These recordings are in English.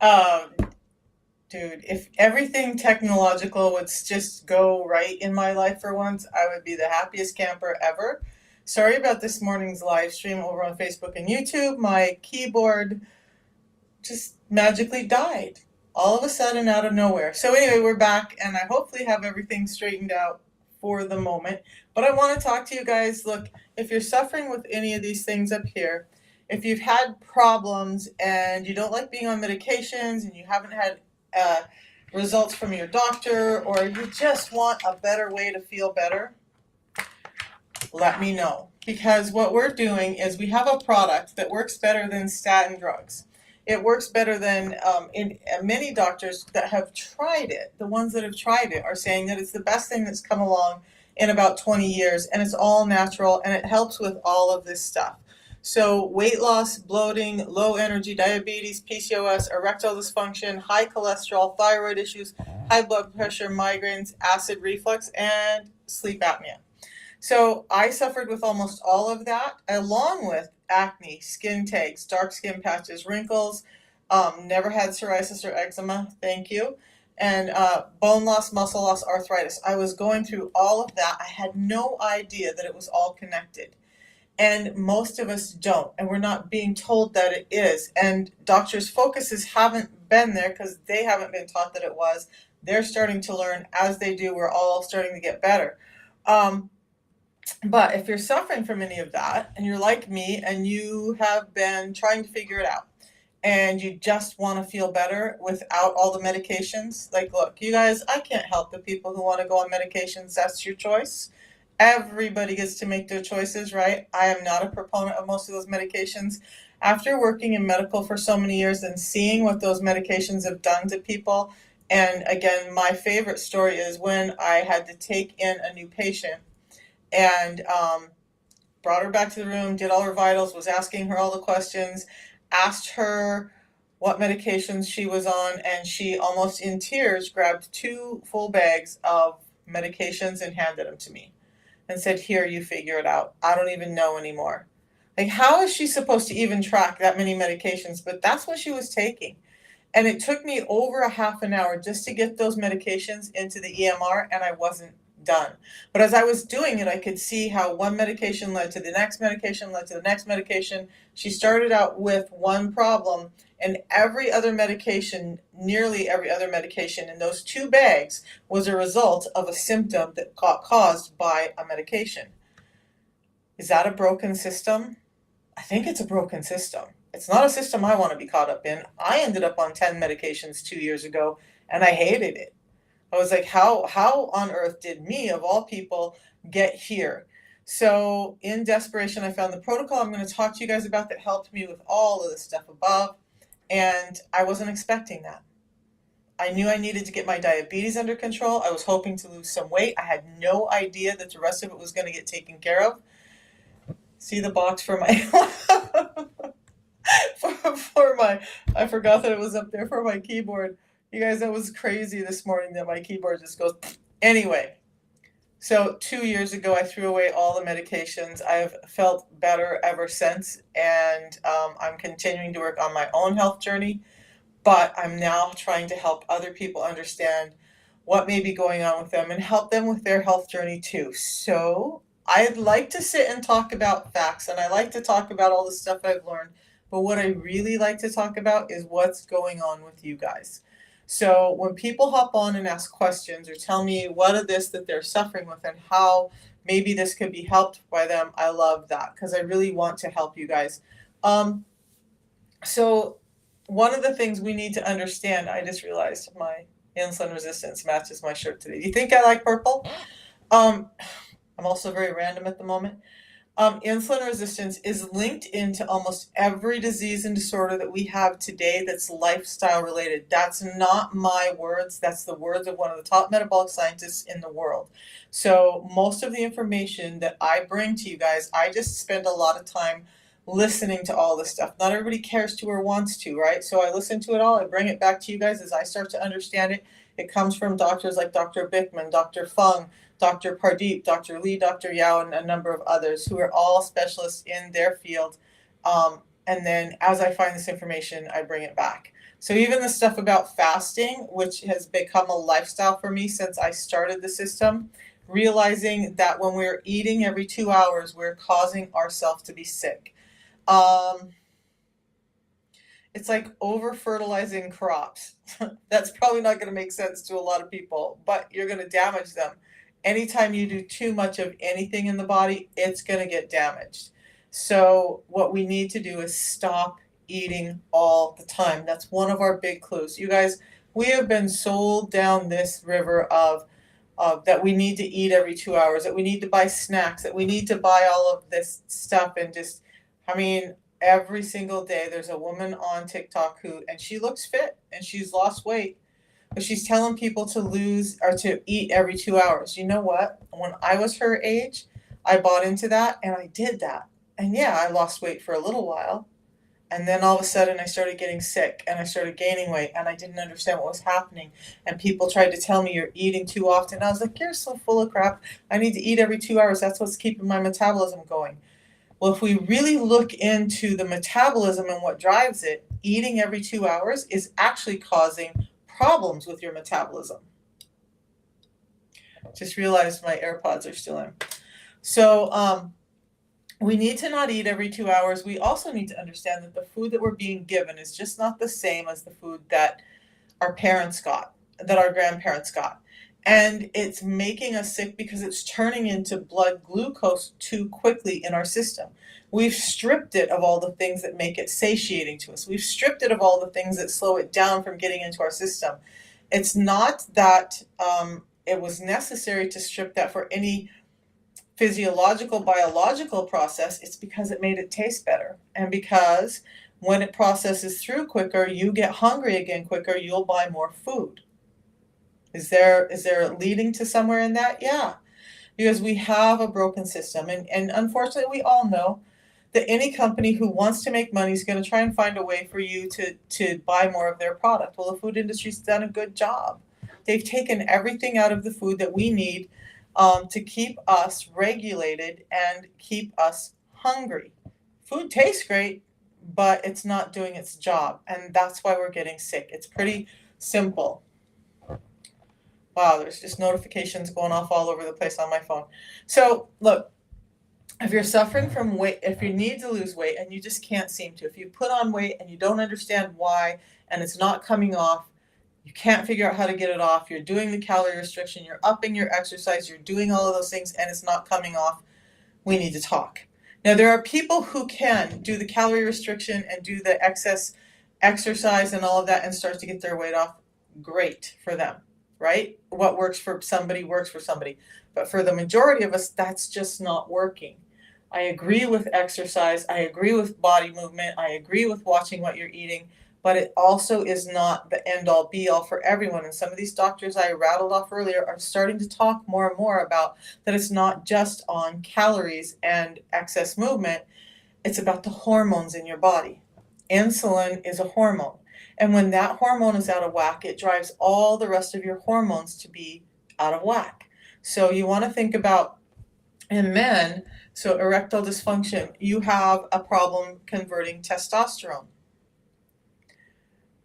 Um, Dude, if everything technological would just go right in my life for once, I would be the happiest camper ever. Sorry about this morning's live stream over on Facebook and YouTube. My keyboard just magically died all of a sudden out of nowhere. So, anyway, we're back, and I hopefully have everything straightened out for the moment. But I want to talk to you guys. Look, if you're suffering with any of these things up here, if you've had problems and you don't like being on medications and you haven't had uh, results from your doctor, or you just want a better way to feel better, let me know. Because what we're doing is we have a product that works better than statin drugs. It works better than many doctors that have tried it. The ones that have tried it are saying that it's the best thing that's come along in about 20 years, and it's all natural, and it helps with all of this stuff. So weight loss, bloating, low energy, diabetes, PCOS, erectile dysfunction, high cholesterol, thyroid issues, high blood pressure, migraines, acid reflux, and sleep apnea. So I suffered with almost all of that, along with acne, skin takes, dark skin patches, wrinkles, never had psoriasis or eczema, thank you, and bone loss, muscle loss, arthritis. I was going through all of that. I had no idea that it was all connected. And most of us don't, and we're not being told that it is. And doctors' focuses haven't been there because they haven't been taught that it was. They're starting to learn as they do. We're all starting to get better. Um, but if you're suffering from any of that and you're like me and you have been trying to figure it out and you just want to feel better without all the medications, like, look, you guys, I can't help the people who want to go on medications. That's your choice. Everybody gets to make their choices, right? I am not a proponent of most of those medications. After working in medical for so many years and seeing what those medications have done to people, and again, my favorite story is when I had to take in a new patient and brought her back to the room, did all her vitals, was asking her all the questions, asked her what medications she was on, and she almost in tears grabbed two full bags of medications and handed them to me and said, "Here, you figure it out. I don't even know anymore." Like, how is she supposed to even track that many medications? But that's what she was taking. And it took me over a half an hour just to get those medications into the EMR, and I wasn't done. But as I was doing it, I could see how one medication led to the next medication, led to the next medication. She started out with one problem, and every other medication, nearly every other medication in those two bags, was a result of a symptom that got caused by a medication. Is that a broken system? I think it's a broken system. It's not a system I want to be caught up in. I ended up on 10 medications 2 years ago, and I hated it. I was like, how on earth did me, of all people, get here? So in desperation, I found the protocol I'm going to talk to you guys about that helped me with all of the stuff above, and I wasn't expecting that. I knew I needed to get my diabetes under control. I was hoping to lose some weight. I had no idea that the rest of it was going to get taken care of. See the box for my for my, I forgot that it was up there for my keyboard. You guys, that was crazy this morning that my keyboard just goes. Anyway, so 2 years ago, I threw away all the medications. I've felt better ever since, and I'm continuing to work on my own health journey, but I'm now trying to help other people understand what may be going on with them and help them with their health journey too. So I'd like to sit and talk about facts, and I like to talk about all the stuff I've learned, but what I really like to talk about is what's going on with you guys. So when people hop on and ask questions or tell me what of this that they're suffering with and how maybe this could be helped by them, I love that because I really want to help you guys. Um, so one of the things we need to understand, I just realized my insulin resistance matches my shirt today. Do you think I like purple? Um, I'm also very random at the moment. Insulin resistance is linked into almost every disease and disorder that we have today that's lifestyle related. That's not my words, that's the words of one of the top metabolic scientists in the world. So most of the information that I bring to you guys, I just spend a lot of time listening to all this stuff. Not everybody cares to or wants to, right? So I listen to it all, I bring it back to you guys as I start to understand it. It comes from doctors like Dr. Bickman, Dr. Fung, Dr. Pardeep, Dr. Lee, Dr. Yao, and a number of others who are all specialists in their field. And then as I find this information, I bring it back. So even the stuff about fasting, which has become a lifestyle for me since I started the system, realizing that when we're eating every 2 hours, we're causing ourselves to be sick. Um, it's like over fertilizing crops. That's probably not going to make sense to a lot of people, but you're going to damage them. Anytime you do too much of anything in the body, it's going to get damaged. So, what we need to do is stop eating all the time. That's one of our big clues. You guys, we have been sold down this river of that we need to eat every 2 hours, that we need to buy snacks, that we need to buy all of this stuff and just, I mean, every single day there's a woman on TikTok and she looks fit and she's lost weight, but she's telling people to lose or to eat every 2 hours. You know what? When I was her age, I bought into that and I did that. And yeah, I lost weight for a little while. And then all of a sudden I started getting sick and I started gaining weight and I didn't understand what was happening. And people tried to tell me you're eating too often. I was like, you're so full of crap. I need to eat every 2 hours. That's what's keeping my metabolism going. Well, if we really look into the metabolism and what drives it, eating every 2 hours is actually causing problems with your metabolism. Just realized my AirPods are still in. So we need to not eat every 2 hours. We also need to understand that the food that we're being given is just not the same as the food that our parents got, that our grandparents got. And it's making us sick because it's turning into blood glucose too quickly in our system. We've stripped it of all the things that make it satiating to us. We've stripped it of all the things that slow it down from getting into our system. It's not that it was necessary to strip that for any physiological, biological process. It's because it made it taste better. And because when it processes through quicker, you get hungry again quicker, you'll buy more food. Is there leading to somewhere in that? Yeah, because we have a broken system. And unfortunately, we all know that any company who wants to make money is going to try and find a way for you to buy more of their product. Well, the food industry's done a good job. They've taken everything out of the food that we need to keep us regulated and keep us hungry. Food tastes great, but it's not doing its job. And that's why we're getting sick. It's pretty simple. Wow, there's just notifications going off all over the place on my phone. So, look, if you're suffering from weight, if you need to lose weight and you just can't seem to, if you put on weight and you don't understand why and it's not coming off, you can't figure out how to get it off, you're doing the calorie restriction, you're upping your exercise, you're doing all of those things and it's not coming off, we need to talk. Now, there are people who can do the calorie restriction and do the excess exercise and all of that and start to get their weight off. Great for them, right? What works for somebody works for somebody. But for the majority of us, that's just not working. I agree with exercise. I agree with body movement. I agree with watching what you're eating. But it also is not the end all be all for everyone. And some of these doctors I rattled off earlier are starting to talk more and more about that it's not just on calories and excess movement. It's about the hormones in your body. Insulin is a hormone. And when that hormone is out of whack, it drives all the rest of your hormones to be out of whack. So you want to think about in men, so erectile dysfunction, you have a problem converting testosterone.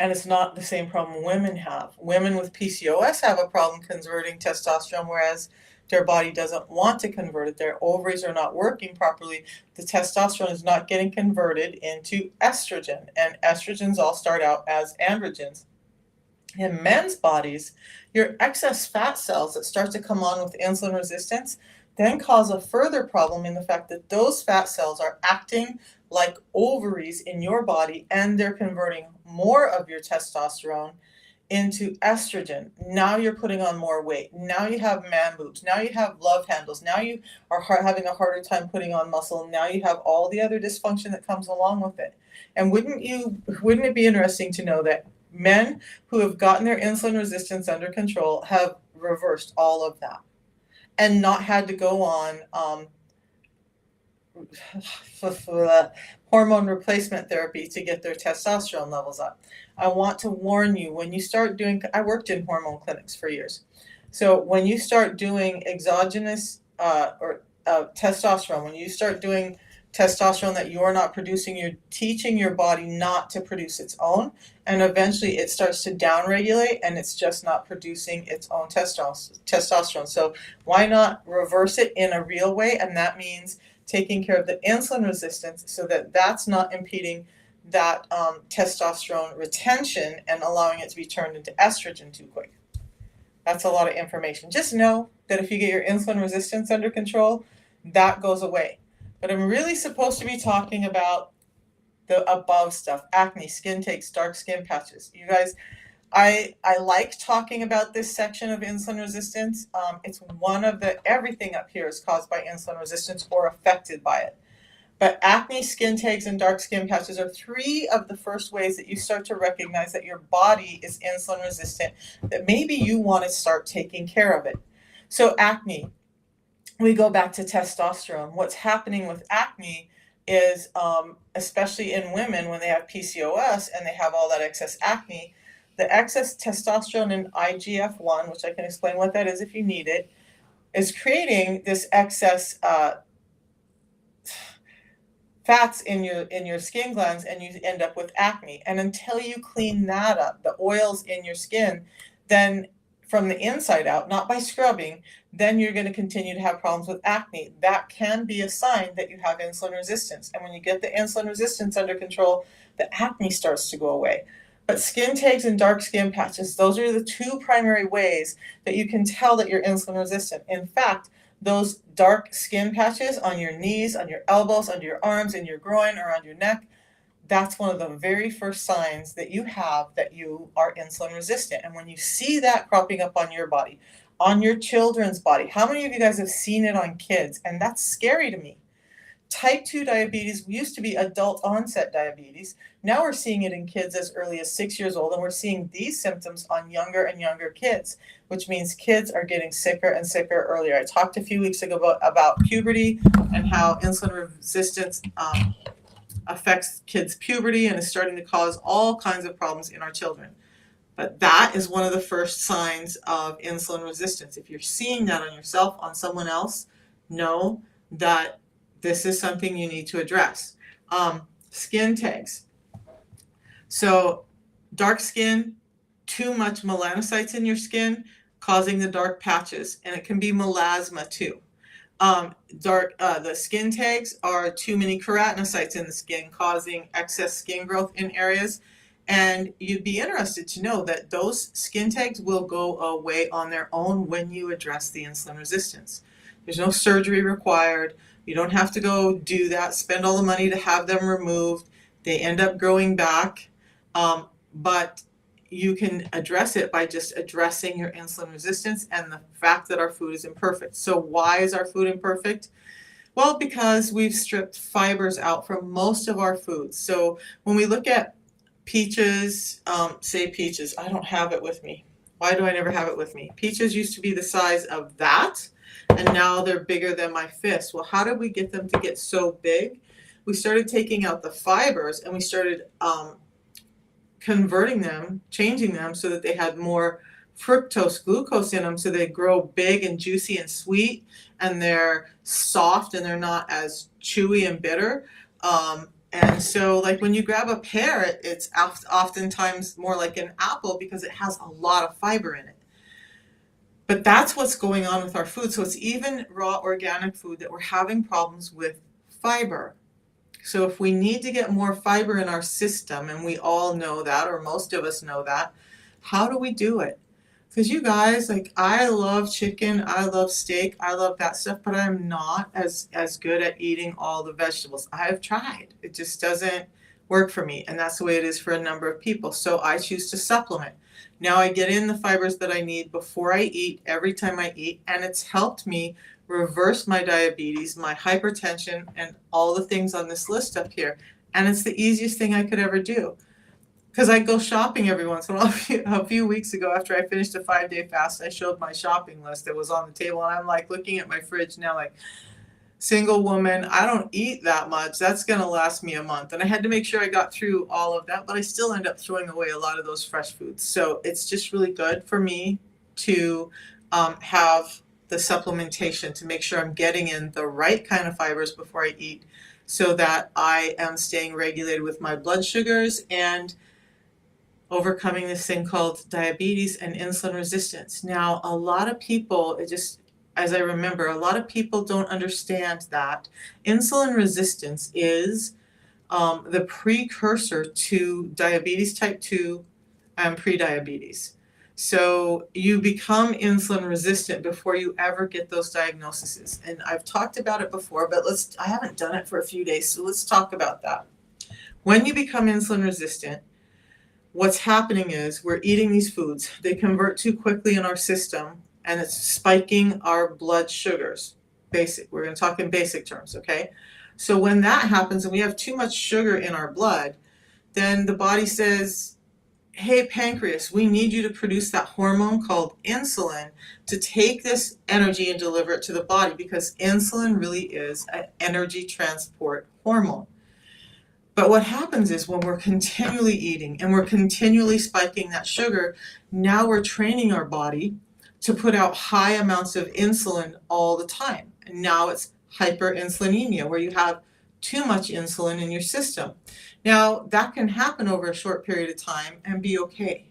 And it's not the same problem women have. Women with PCOS have a problem converting testosterone, whereas their body doesn't want to convert it. Their ovaries are not working properly. The testosterone is not getting converted into estrogen. And estrogens all start out as androgens. In men's bodies, your excess fat cells that start to come on with insulin resistance then cause a further problem in the fact that those fat cells are acting like ovaries in your body and they're converting more of your testosterone into estrogen. Now you're putting on more weight. Now you have man boobs. Now you have love handles. Now you are having a harder time putting on muscle. Now you have all the other dysfunction that comes along with it. And wouldn't it be interesting to know that men who have gotten their insulin resistance under control have reversed all of that and not had to go on hormone replacement therapy to get their testosterone levels up. I want to warn you, when you start doing, I worked in hormone clinics for years. So when you start doing exogenous testosterone, when you start doing testosterone that you're not producing, you're teaching your body not to produce its own, and eventually it starts to downregulate and it's just not producing its own testosterone. So why not reverse it in a real way? And that means taking care of the insulin resistance so that that's not impeding that testosterone retention and allowing it to be turned into estrogen too quick. That's a lot of information. Just know that if you get your insulin resistance under control, that goes away. But I'm really supposed to be talking about the above stuff: acne, skin takes, dark skin patches. You guys, I like talking about this section of insulin resistance. It's one of everything up here is caused by insulin resistance or affected by it. But acne, skin tags, and dark skin patches are three of the first ways that you start to recognize that your body is insulin resistant, that maybe you want to start taking care of it. So acne, we go back to testosterone. What's happening with acne is, especially in women when they have PCOS and they have all that excess acne, the excess testosterone in IGF-1, which I can explain what that is if you need it, is creating this excess fats in your skin glands, and you end up with acne. And until you clean that up, the oils in your skin, then from the inside out, not by scrubbing, then you're going to continue to have problems with acne. That can be a sign that you have insulin resistance. And when you get the insulin resistance under control, the acne starts to go away. But skin tags and dark skin patches, those are the two primary ways that you can tell that you're insulin resistant. In fact, those dark skin patches on your knees, on your elbows, under your arms, in your groin, or on your neck, that's one of the very first signs that you have that you are insulin resistant. And when you see that cropping up on your body, on your children's body, how many of you guys have seen it on kids? And that's scary to me. Type 2 diabetes used to be adult onset diabetes. Now we're seeing it in kids as early as 6 years old, and we're seeing these symptoms on younger and younger kids, which means kids are getting sicker and sicker earlier. I talked a few weeks ago about puberty and how insulin resistance affects kids' puberty and is starting to cause all kinds of problems in our children. But that is one of the first signs of insulin resistance. If you're seeing that on yourself, on someone else, know that this is something you need to address. Skin tags. So dark skin, too much melanocytes in your skin, causing the dark patches, and it can be melasma too. The skin tags are too many keratinocytes in the skin, causing excess skin growth in areas. And you'd be interested to know that those skin tags will go away on their own when you address the insulin resistance. There's no surgery required. You don't have to go do that, spend all the money to have them removed. They end up growing back. But you can address it by just addressing your insulin resistance and the fact that our food is imperfect. So why is our food imperfect? Well, because we've stripped fibers out from most of our foods. So when we look at peaches, say peaches, I don't have it with me. Why do I never have it with me? Peaches used to be the size of that, and now they're bigger than my fist. Well, how did we get them to get so big? We started taking out the fibers, and we started converting them, changing them so that they had more fructose, glucose in them, so they grow big and juicy and sweet, and they're soft and they're not as chewy and bitter. And so like when you grab a pear, it's oftentimes more like an apple because it has a lot of fiber in it. But that's what's going on with our food. So it's even raw organic food that we're having problems with fiber. So if we need to get more fiber in our system, and we all know that, or most of us know that, how do we do it? Because you guys, like, I love chicken, I love steak, I love that stuff, but I'm not as good at eating all the vegetables. I have tried. It just doesn't work for me, and that's the way it is for a number of people. So I choose to supplement. Now I get in the fibers that I need before I eat, every time I eat, and it's helped me reverse my diabetes, my hypertension, and all the things on this list up here. And it's the easiest thing I could ever do. Because I go shopping every once in a while. A few weeks ago, after I finished a 5-day fast, I showed my shopping list that was on the table, and I'm like looking at my fridge now, like, single woman, I don't eat that much. That's going to last me a month. And I had to make sure I got through all of that, but I still end up throwing away a lot of those fresh foods. So it's just really good for me to have the supplementation to make sure I'm getting in the right kind of fibers before I eat, so that I am staying regulated with my blood sugars and overcoming this thing called diabetes and insulin resistance. Now, a lot of people, as I remember, a lot of people don't understand that insulin resistance is the precursor to diabetes type 2 and prediabetes. So you become insulin resistant before you ever get those diagnoses. And I've talked about it before, but I haven't done it for a few days, so let's talk about that. When you become insulin resistant, what's happening is we're eating these foods. They convert too quickly in our system, and it's spiking our blood sugars. We're going to talk in basic terms, okay? So when that happens and we have too much sugar in our blood, then the body says, hey, pancreas, we need you to produce that hormone called insulin to take this energy and deliver it to the body, because insulin really is an energy transport hormone. But what happens is when we're continually eating and we're continually spiking that sugar, now we're training our body to put out high amounts of insulin all the time. And now it's hyperinsulinemia, where you have too much insulin in your system. Now, that can happen over a short period of time and be okay.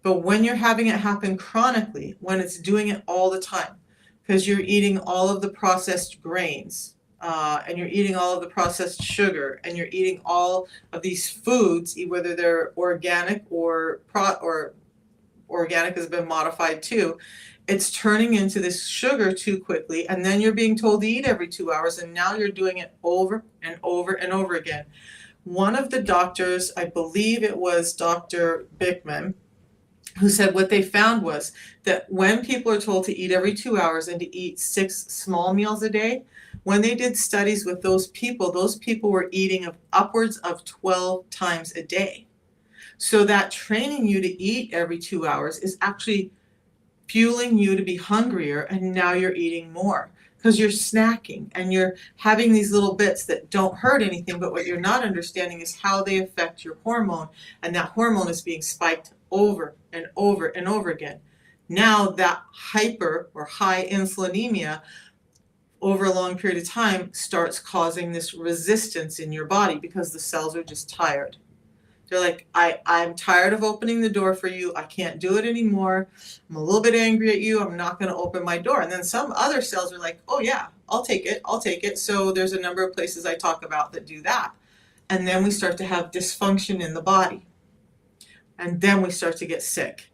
But when you're having it happen chronically, when it's doing it all the time, because you're eating all of the processed grains, and you're eating all of the processed sugar, and you're eating all of these foods, whether they're organic or organic has been modified too, it's turning into this sugar too quickly, and then you're being told to eat every 2 hours, and now you're doing it over and over and over again. One of the doctors, I believe it was Dr. Bickman, who said what they found was that when people are told to eat every 2 hours and to eat 6 small meals a day, when they did studies with those people were eating upwards of 12 times a day. So that training you to eat every 2 hours is actually fueling you to be hungrier, and now you're eating more because you're snacking and you're having these little bits that don't hurt anything, but what you're not understanding is how they affect your hormone, and that hormone is being spiked over and over and over again. Now that hyper or high insulinemia over a long period of time starts causing this resistance in your body because the cells are just tired. They're like, I'm tired of opening the door for you. I can't do it anymore. I'm a little bit angry at you. I'm not going to open my door. And then some other cells are like, oh yeah, I'll take it. I'll take it. So there's a number of places I talk about that do that. And then we start to have dysfunction in the body. And then we start to get sick.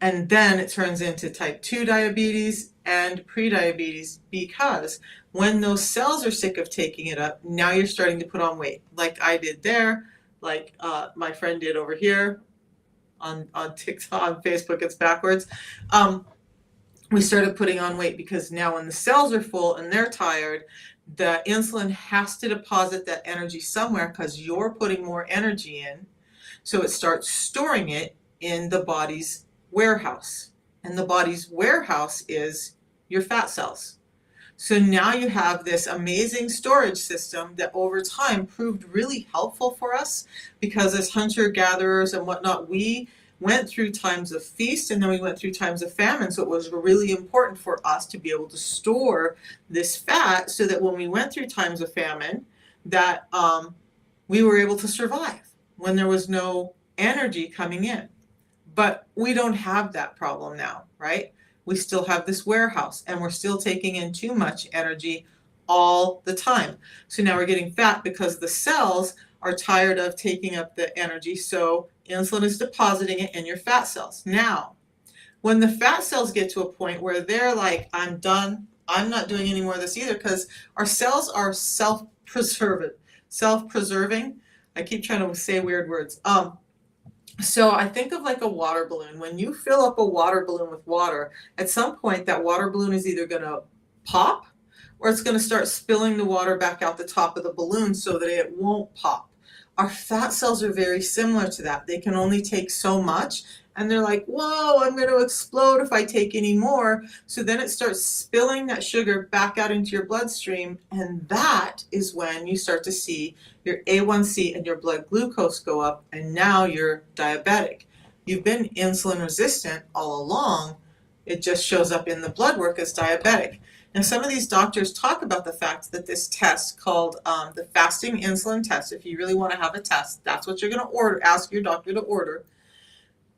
And then it turns into type 2 diabetes and prediabetes, because when those cells are sick of taking it up, now you're starting to put on weight, like I did there, like my friend did over here on TikTok, on Facebook. It's backwards. We started putting on weight because now when the cells are full and they're tired, the insulin has to deposit that energy somewhere because you're putting more energy in. So it starts storing it in the body's warehouse. And the body's warehouse is your fat cells. So now you have this amazing storage system that over time proved really helpful for us, because as hunter-gatherers and whatnot, we went through times of feast and then we went through times of famine. So it was really important for us to be able to store this fat so that when we went through times of famine, that we were able to survive when there was no energy coming in. But we don't have that problem now, right? We still have this warehouse and we're still taking in too much energy all the time. So now we're getting fat because the cells are tired of taking up the energy. So insulin is depositing it in your fat cells. Now, when the fat cells get to a point where they're like, I'm done, I'm not doing any more of this either, because our cells are self-preserving. I keep trying to say weird words. So I think of like a water balloon. When you fill up a water balloon with water, at some point that water balloon is either going to pop or it's going to start spilling the water back out the top of the balloon so that it won't pop. Our fat cells are very similar to that. They can only take so much, and they're like, whoa, I'm going to explode if I take any more. So then it starts spilling that sugar back out into your bloodstream, and that is when you start to see your A1C and your blood glucose go up, and now you're diabetic. You've been insulin resistant all along. It just shows up in the blood work as diabetic. Now, some of these doctors talk about the fact that this test called the fasting insulin test, if you really want to have a test, that's what you're going to order, ask your doctor to order,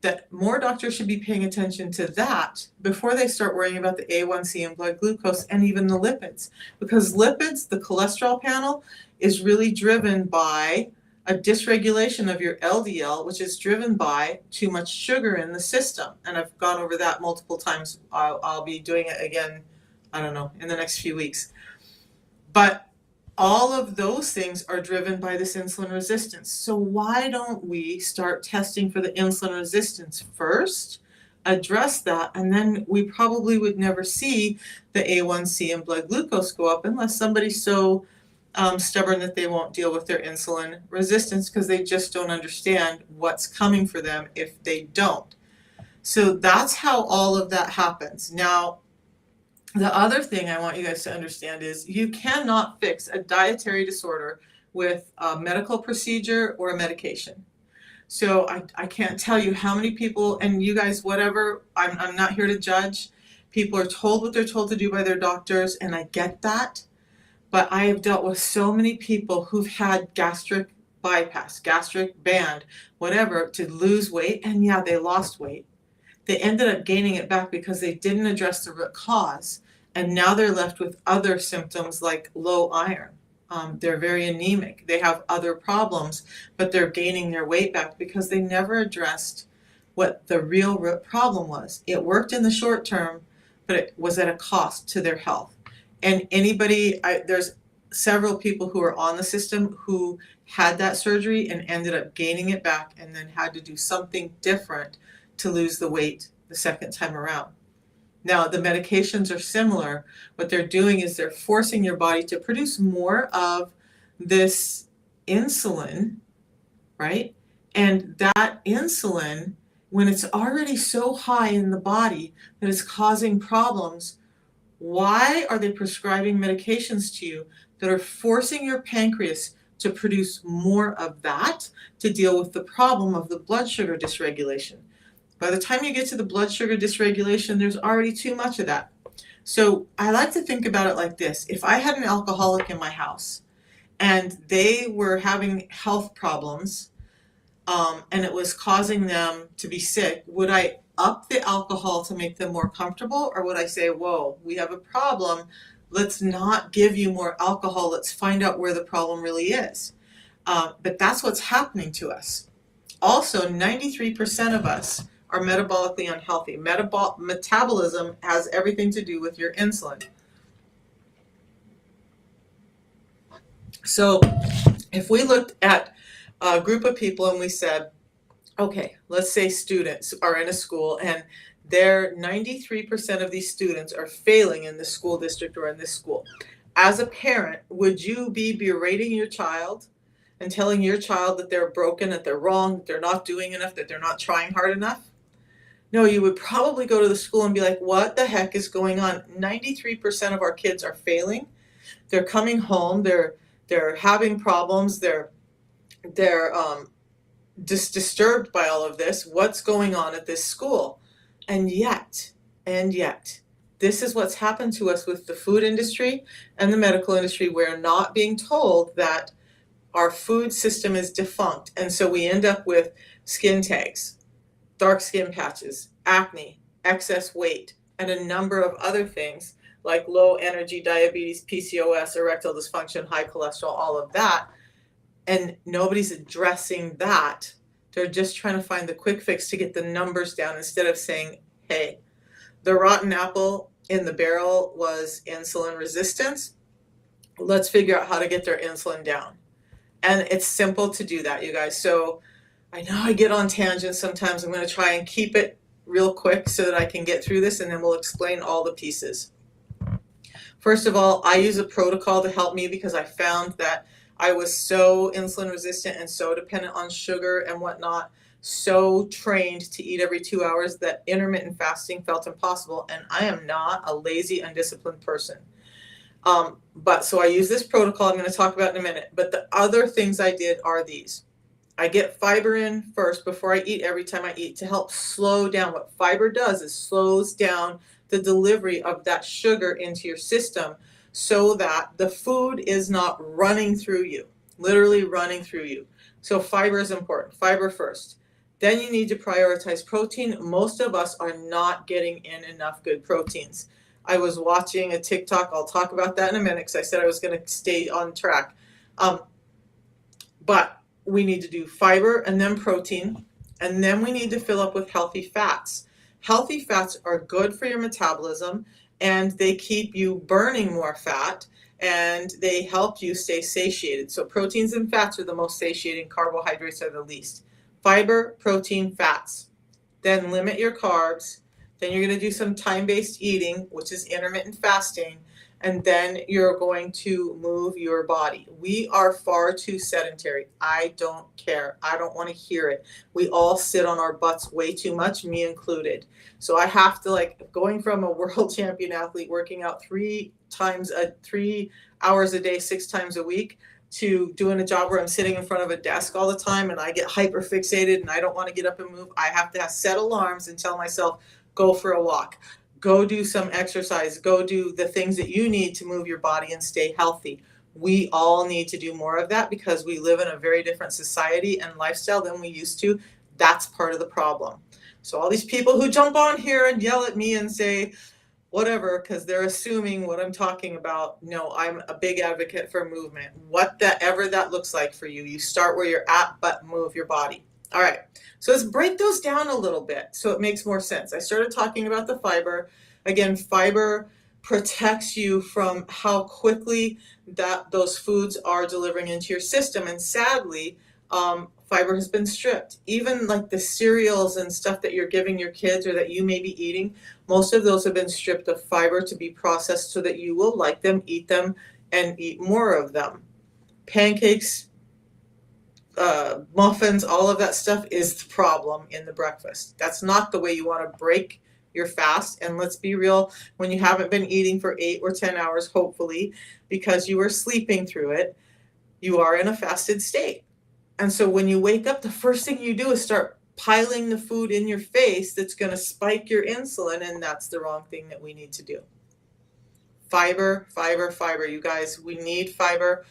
that more doctors should be paying attention to that before they start worrying about the A1C and blood glucose and even the lipids. Because lipids, the cholesterol panel, is really driven by a dysregulation of your LDL, which is driven by too much sugar in the system. And I've gone over that multiple times. I'll be doing it again, I don't know, in the next few weeks. But all of those things are driven by this insulin resistance. So why don't we start testing for the insulin resistance first, address that, and then we probably would never see the A1C and blood glucose go up unless somebody's so stubborn that they won't deal with their insulin resistance because they just don't understand what's coming for them if they don't. So that's how all of that happens. Now, the other thing I want you guys to understand is you cannot fix a dietary disorder with a medical procedure or a medication. So I can't tell you how many people, and you guys, whatever, I'm not here to judge. People are told what they're told to do by their doctors, and I get that. But I have dealt with so many people who've had gastric bypass, gastric band, whatever, to lose weight, and yeah, they lost weight. They ended up gaining it back because they didn't address the root cause. And now they're left with other symptoms like low iron. They're very anemic. They have other problems, but they're gaining their weight back because they never addressed what the real root problem was. It worked in the short term, but it was at a cost to their health. And there's several people who are on the system who had that surgery and ended up gaining it back and then had to do something different to lose the weight the second time around. Now, the medications are similar. What they're doing is they're forcing your body to produce more of this insulin, right? And that insulin, when it's already so high in the body that it's causing problems, why are they prescribing medications to you that are forcing your pancreas to produce more of that to deal with the problem of the blood sugar dysregulation? By the time you get to the blood sugar dysregulation, there's already too much of that. So I like to think about it like this. If I had an alcoholic in my house and they were having health problems and it was causing them to be sick, would I up the alcohol to make them more comfortable? Or would I say, whoa, we have a problem. Let's not give you more alcohol. Let's find out where the problem really is. But that's what's happening to us. Also, 93% of us are metabolically unhealthy. Metabolism has everything to do with your insulin. So if we looked at a group of people and we said, okay, let's say students are in a school and 93% of these students are failing in this school district or in this school. As a parent, would you be berating your child and telling your child that they're broken, that they're wrong, that they're not doing enough, that they're not trying hard enough? No, you would probably go to the school and be like, what the heck is going on? 93% of our kids are failing. They're coming home, they're having problems, they're just disturbed by all of this. What's going on at this school? And yet, this is what's happened to us with the food industry and the medical industry. We're not being told that our food system is defunct. And so we end up with skin tags, dark skin patches, acne, excess weight, and a number of other things like low energy, diabetes, PCOS, erectile dysfunction, high cholesterol, all of that. And nobody's addressing that. They're just trying to find the quick fix to get the numbers down instead of saying, hey, the rotten apple in the barrel was insulin resistance. Let's figure out how to get their insulin down. And it's simple to do that, you guys. So I know I get on tangents sometimes. I'm going to try and keep it real quick so that I can get through this, and then we'll explain all the pieces. First of all, I use a protocol to help me because I found that I was so insulin resistant and so dependent on sugar and whatnot, so trained to eat every 2 hours that intermittent fasting felt impossible. And I am not a lazy, undisciplined person. But so I use this protocol I'm going to talk about in a minute. But the other things I did are these. I get fiber in first before I eat every time I eat to help slow down. What fiber does is slows down the delivery of that sugar into your system so that the food is not running through you, literally running through you. So fiber is important. Fiber first. Then you need to prioritize protein. Most of us are not getting in enough good proteins. I was watching a TikTok. I'll talk about that in a minute because I said I was going to stay on track. But we need to do fiber and then protein, and then we need to fill up with healthy fats. Healthy fats are good for your metabolism, and they keep you burning more fat, and they help you stay satiated. So proteins and fats are the most satiating, carbohydrates are the least. Fiber, protein, fats. Then limit your carbs. Then you're going to do some time-based eating, which is intermittent fasting. And then you're going to move your body. We are far too sedentary. I don't care. I don't want to hear it. We all sit on our butts way too much, me included. So I have to, going from a world champion athlete working out 3 hours a day, 6 times a week, to doing a job where I'm sitting in front of a desk all the time and I get hyper fixated and I don't want to get up and move. I have to set alarms and tell myself, go for a walk. Go do some exercise. Go do the things that you need to move your body and stay healthy. We all need to do more of that because we live in a very different society and lifestyle than we used to. That's part of the problem. So all these people who jump on here and yell at me and say whatever because they're assuming what I'm talking about, no, I'm a big advocate for movement. Whatever that looks like for you. You start where you're at, but move your body. All right, so let's break those down a little bit so it makes more sense. I started talking about the fiber. Again, fiber protects you from how quickly those foods are delivering into your system. And sadly, fiber has been stripped. Even like the cereals and stuff that you're giving your kids or that you may be eating, most of those have been stripped of fiber to be processed so that you will like them, and eat more of them. Pancakes, muffins, all of that stuff is the problem in the breakfast. That's not the way you want to break your fast. And let's be real, when you haven't been eating for 8 or 10 hours, hopefully, because you were sleeping through it, you are in a fasted state. And so when you wake up, the first thing you do is start piling the food in your face that's going to spike your insulin, and that's the wrong thing that we need to do. Fiber, fiber, fiber. You guys, we need fiber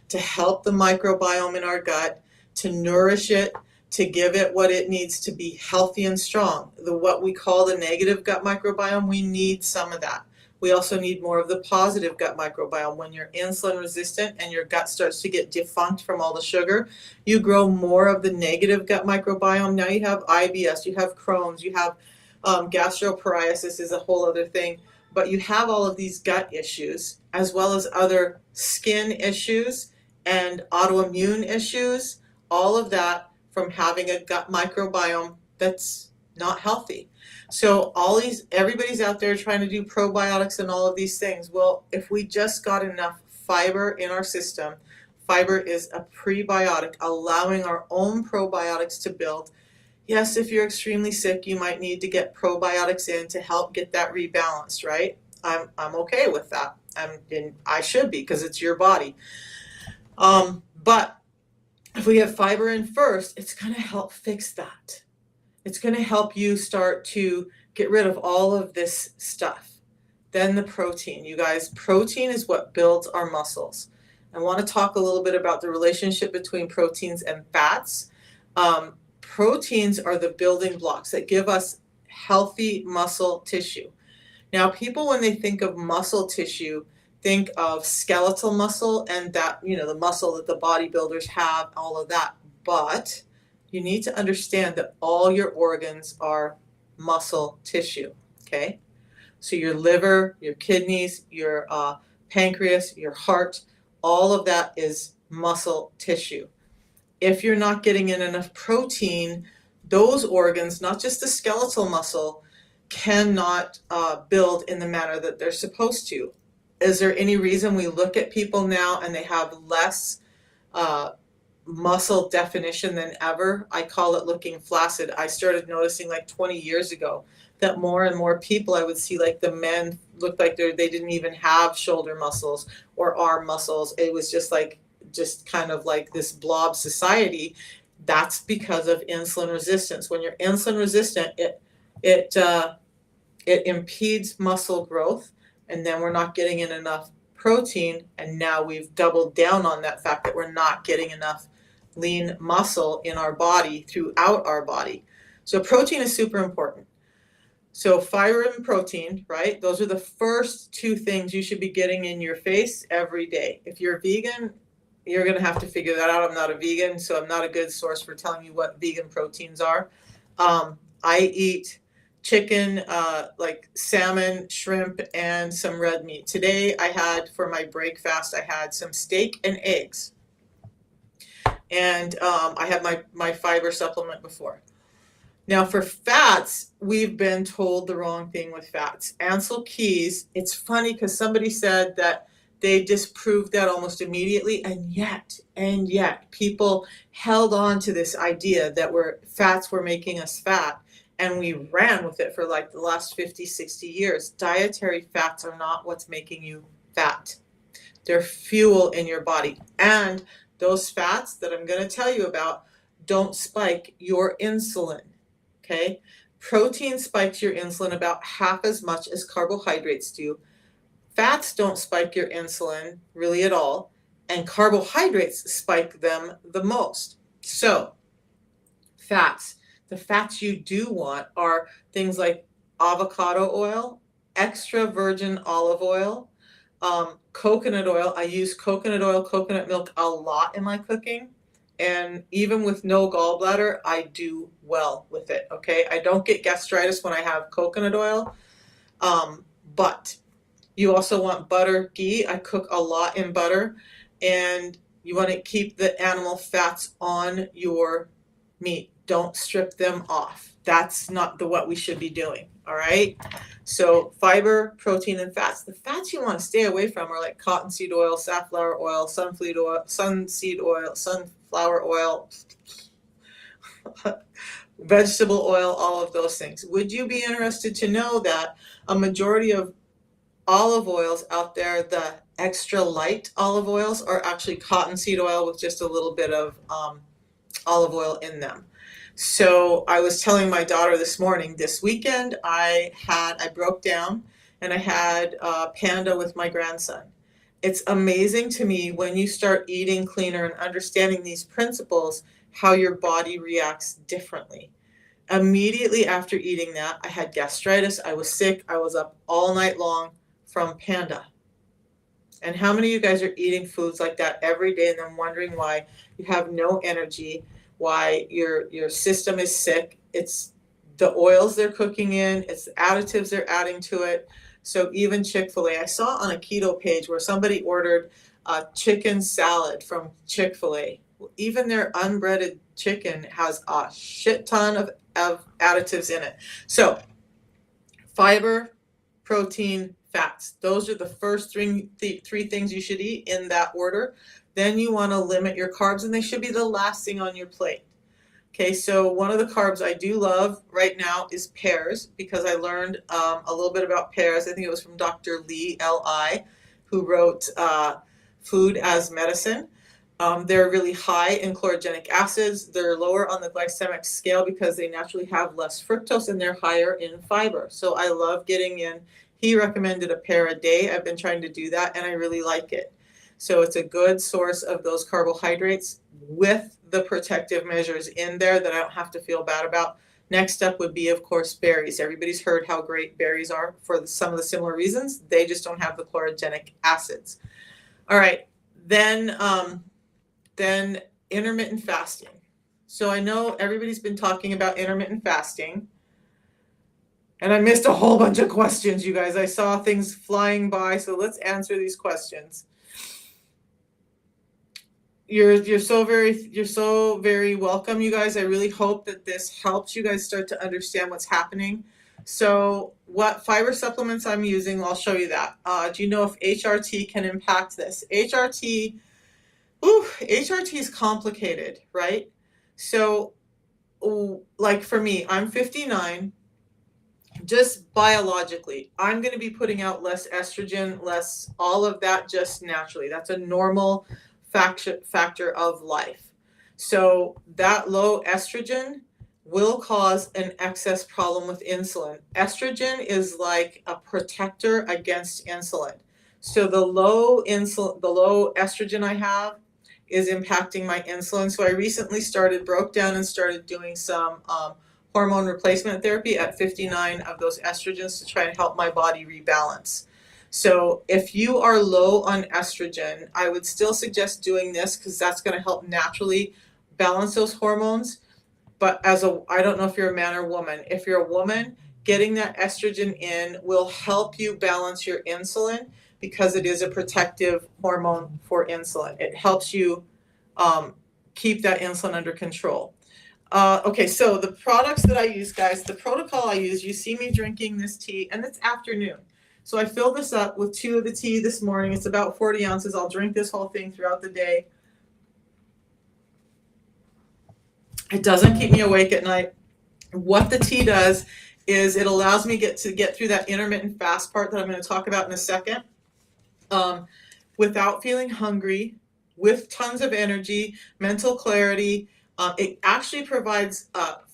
to help the microbiome in our gut, to nourish it, to give it what it needs to be healthy and strong. What we call the negative gut microbiome, we need some of that. We also need more of the positive gut microbiome. When you're insulin resistant and your gut starts to get defunct from all the sugar, you grow more of the negative gut microbiome. Now you have IBS, you have Crohn's, you have gastroparesis is a whole other thing. But you have all of these gut issues as well as other skin issues and autoimmune issues, all of that from having a gut microbiome that's not healthy. So everybody's out there trying to do probiotics and all of these things. Well, if we just got enough fiber in our system, fiber is a prebiotic, allowing our own probiotics to build. Yes, if you're extremely sick, you might need to get probiotics in to help get that rebalanced, right? I'm okay with that. I should be because it's your body. But if we have fiber in first, it's going to help fix that. It's going to help you start to get rid of all of this stuff. Then the protein. You guys, protein is what builds our muscles. I want to talk a little bit about the relationship between proteins and fats. Proteins are the building blocks that give us healthy muscle tissue. Now, people, when they think of muscle tissue, think of skeletal muscle and that, the muscle that the bodybuilders have, all of that. But you need to understand that all your organs are muscle tissue, okay? So your liver, your kidneys, your pancreas, your heart, all of that is muscle tissue. If you're not getting in enough protein, those organs, not just the skeletal muscle, cannot build in the manner that they're supposed to. Is there any reason we look at people now and they have less muscle definition than ever? I call it looking flaccid. I started noticing 20 years ago that more and more people I would see, the men looked like they didn't even have shoulder muscles or arm muscles. It was just kind of like this blob society. That's because of insulin resistance. When you're insulin resistant, it it impedes muscle growth, and then we're not getting in enough protein, and now we've doubled down on that fact that we're not getting enough lean muscle in our body throughout our body. So protein is super important. So fiber and protein, right? Those are the first two things you should be getting in your face every day. If you're vegan, you're going to have to figure that out. I'm not a vegan, so I'm not a good source for telling you what vegan proteins are. I eat chicken, like salmon, shrimp, and some red meat. Today I had, for my break fast, I had some steak and eggs. And I had my fiber supplement before. Now for fats, we've been told the wrong thing with fats. Ansel Keys, it's funny because somebody said that they disproved that almost immediately, and yet people held on to this idea that fats were making us fat, and we ran with it for like the last 50, 60 years. Dietary fats are not what's making you fat. They're fuel in your body. And those fats that I'm going to tell you about don't spike your insulin. Okay? Protein spikes your insulin about half as much as carbohydrates do. Fats don't spike your insulin really at all, and carbohydrates spike them the most. So, fats. The fats you do want are things like avocado oil, extra virgin olive oil, coconut oil. I use coconut oil, coconut milk a lot in my cooking. And even with no gallbladder, I do well with it, okay? I don't get gastritis when I have coconut oil. But you also want butter, ghee. I cook a lot in butter. And you want to keep the animal fats on your meat. Don't strip them off. That's not what we should be doing, all right? So fiber, protein, and fats. The fats you want to stay away from are like cottonseed oil, safflower oil, sunflower oil, vegetable oil, all of those things. Would you be interested to know that a majority of olive oils out there, the extra light olive oils, are actually cottonseed oil with just a little bit of olive oil in them? So I was telling my daughter this morning, this weekend I broke down and I had Panda with my grandson. It's amazing to me when you start eating cleaner and understanding these principles, how your body reacts differently. Immediately after eating that, I had gastritis. I was sick. I was up all night long from Panda. And how many of you guys are eating foods like that every day and then wondering why you have no energy, why your system is sick? It's the oils they're cooking in, it's the additives they're adding to it. So even Chick-fil-A, I saw on a keto page where somebody ordered a chicken salad from Chick-fil-A. Even their unbreaded chicken has a shit ton of additives in it. So fiber, protein, fats. Those are the first three things you should eat in that order. Then you want to limit your carbs, and they should be the last thing on your plate. Okay, so one of the carbs I do love right now is pears, because I learned a little bit about pears. I think it was from Dr. Lee Li, who wrote Food as Medicine. They're really high in chlorogenic acids. They're lower on the glycemic scale because they naturally have less fructose, and they're higher in fiber. So I love getting in. He recommended a pear a day. I've been trying to do that, and I really like it. So it's a good source of those carbohydrates with the protective measures in there that I don't have to feel bad about. Next up would be, of course, berries. Everybody's heard how great berries are for some of the similar reasons. They just don't have the chlorogenic acids. All right, then intermittent fasting. So I know everybody's been talking about intermittent fasting, and I missed a whole bunch of questions, you guys. I saw things flying by, so let's answer these questions. You're so very welcome, you guys. I really hope that this helps you guys start to understand what's happening. So what fiber supplements I'm using, I'll show you that. Do you know if HRT can impact this? HRT is complicated, right? So like for me, I'm 59. Just biologically, I'm going to be putting out less estrogen, less all of that just naturally. That's a normal factor of life. So that low estrogen will cause an excess problem with insulin. Estrogen is like a protector against insulin. So the low estrogen I have is impacting my insulin. So I recently broke down and started doing some hormone replacement therapy at 59 of those estrogens to try and help my body rebalance. So if you are low on estrogen, I would still suggest doing this because that's going to help naturally balance those hormones. But I don't know if you're a man or woman. If you're a woman, getting that estrogen in will help you balance your insulin because it is a protective hormone for insulin. It helps you keep that insulin under control. Okay, so the products that I use, guys, the protocol I use, you see me drinking this tea, and it's afternoon. So I filled this up with 2 of the tea this morning. It's about 40 ounces. I'll drink this whole thing throughout the day. It doesn't keep me awake at night. What the tea does is it allows me to get through that intermittent fast part that I'm going to talk about in a second, without feeling hungry, with tons of energy, mental clarity. It actually provides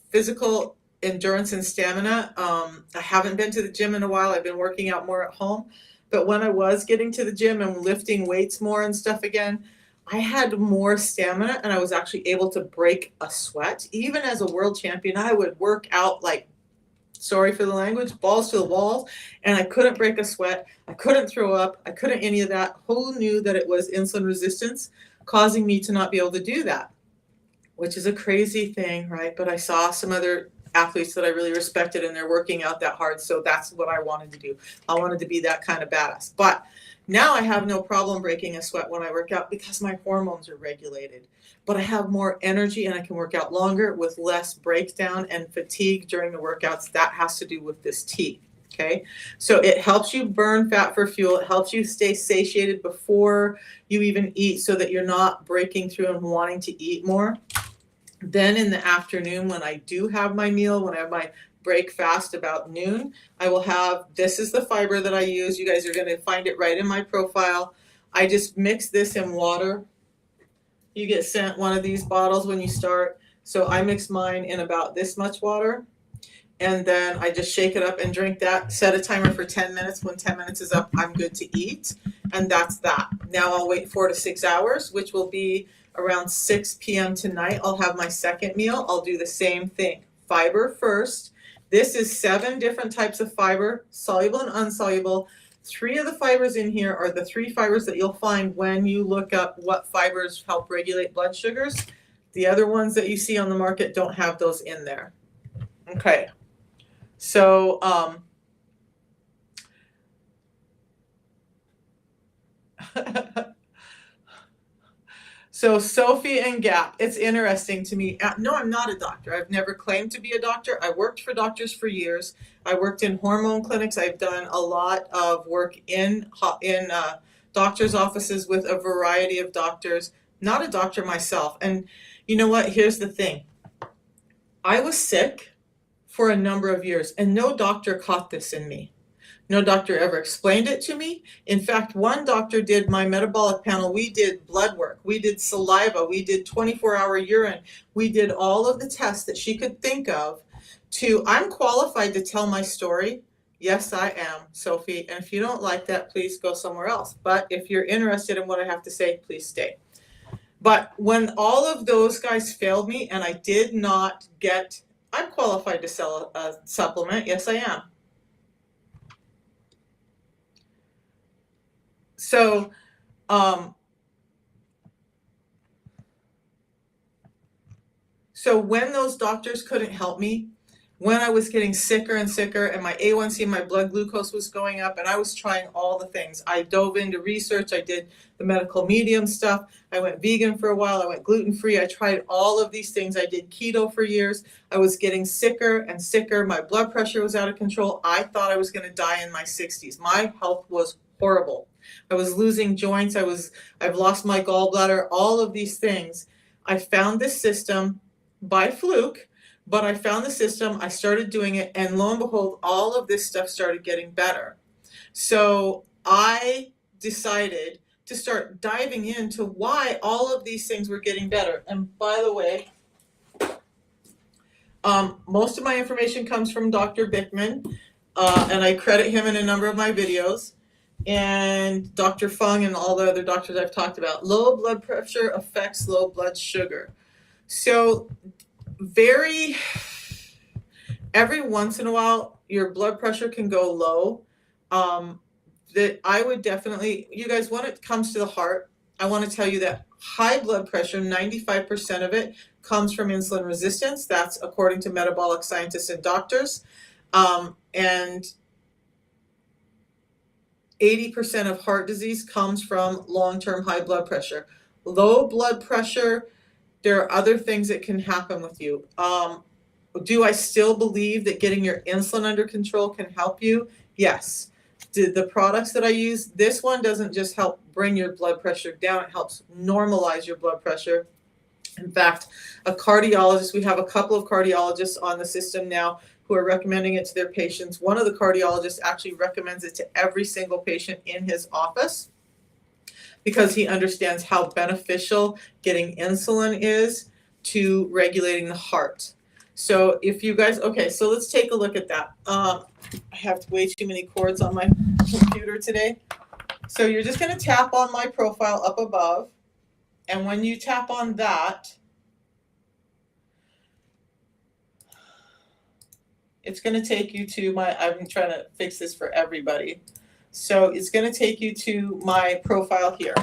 physical endurance and stamina. I haven't been to the gym in a while. I've been working out more at home. But when I was getting to the gym and lifting weights more and stuff again, I had more stamina and I was actually able to break a sweat. Even as a world champion, I would work out like, sorry for the language, balls to the walls, and I couldn't break a sweat. I couldn't throw up. I couldn't any of that. Who knew that it was insulin resistance causing me to not be able to do that? Which is a crazy thing, right? But I saw some other athletes that I really respected and they're working out that hard. So that's what I wanted to do. I wanted to be that kind of badass. But now I have no problem breaking a sweat when I work out because my hormones are regulated. But I have more energy and I can work out longer with less breakdown and fatigue during the workouts. That has to do with this tea. Okay, so it helps you burn fat for fuel. It helps you stay satiated before you even eat so that you're not breaking through and wanting to eat more. Then in the afternoon, when I do have my meal, when I have my break fast about noon, I will have, this is the fiber that I use. You guys are going to find it right in my profile. I just mix this in water. You get sent one of these bottles when you start. So I mix mine in about this much water. And then I just shake it up and drink that. Set a timer for 10 minutes. When 10 minutes is up, I'm good to eat. And that's that. Now I'll wait 4 to 6 hours, which will be around 6 p.m. tonight. I'll have my second meal. I'll do the same thing. Fiber first. This is 7 different types of fiber, soluble and insoluble. 3 of the fibers in here are the 3 fibers that you'll find when you look up what fibers help regulate blood sugars. The other ones that you see on the market don't have those in there. Okay. So, so Sophie and Gap, it's interesting to me. No, I'm not a doctor. I've never claimed to be a doctor. I worked for doctors for years. I worked in hormone clinics. I've done a lot of work in doctors' offices with a variety of doctors. Not a doctor myself. And you know what? Here's the thing. I was sick for a number of years, and no doctor caught this in me. No doctor ever explained it to me. In fact, one doctor did my metabolic panel. We did blood work. We did saliva. We did 24-hour urine. We did all of the tests that she could think of I'm qualified to tell my story. Yes, I am, Sophie. And if you don't like that, please go somewhere else. But if you're interested in what I have to say, please stay. But when all of those guys failed me and I did not get, I'm qualified to sell a supplement. Yes, I am. So, so when those doctors couldn't help me, when I was getting sicker and sicker and my A1C, my blood glucose was going up and I was trying all the things. I dove into research. I did the medical medium stuff. I went vegan for a while. I went gluten-free. I tried all of these things. I did keto for years. I was getting sicker and sicker. My blood pressure was out of control. I thought I was going to die in my 60s. My health was horrible. I was losing joints. I've lost my gallbladder, all of these things. I found this system by fluke. But I found the system, I started doing it, and lo and behold, all of this stuff started getting better. So I decided to start diving into why all of these things were getting better. And by the way, Most of my information comes from Dr. Bickman, and I credit him in a number of my videos, and Dr. Fung and all the other doctors I've talked about. Low blood pressure affects low blood sugar. So every once in a while, your blood pressure can go low. That I would definitely, you guys, when it comes to the heart, I want to tell you that high blood pressure, 95% of it comes from insulin resistance. That's according to metabolic scientists and doctors. And 80% of heart disease comes from long-term high blood pressure. Low blood pressure, there are other things that can happen with you. Do I still believe that getting your insulin under control can help you? Yes. The products that I use, this one doesn't just help bring your blood pressure down, it helps normalize your blood pressure. In fact, a cardiologist, we have a couple of cardiologists on the system now who are recommending it to their patients. One of the cardiologists actually recommends it to every single patient in his office because he understands how beneficial getting insulin is to regulating the heart. So if you guys, okay, so let's take a look at that. I have way too many cords on my computer today. So you're just going to tap on my profile up above. And when you tap on that, it's going to take you to my, I'm trying to fix this for everybody. So it's going to take you to my profile here.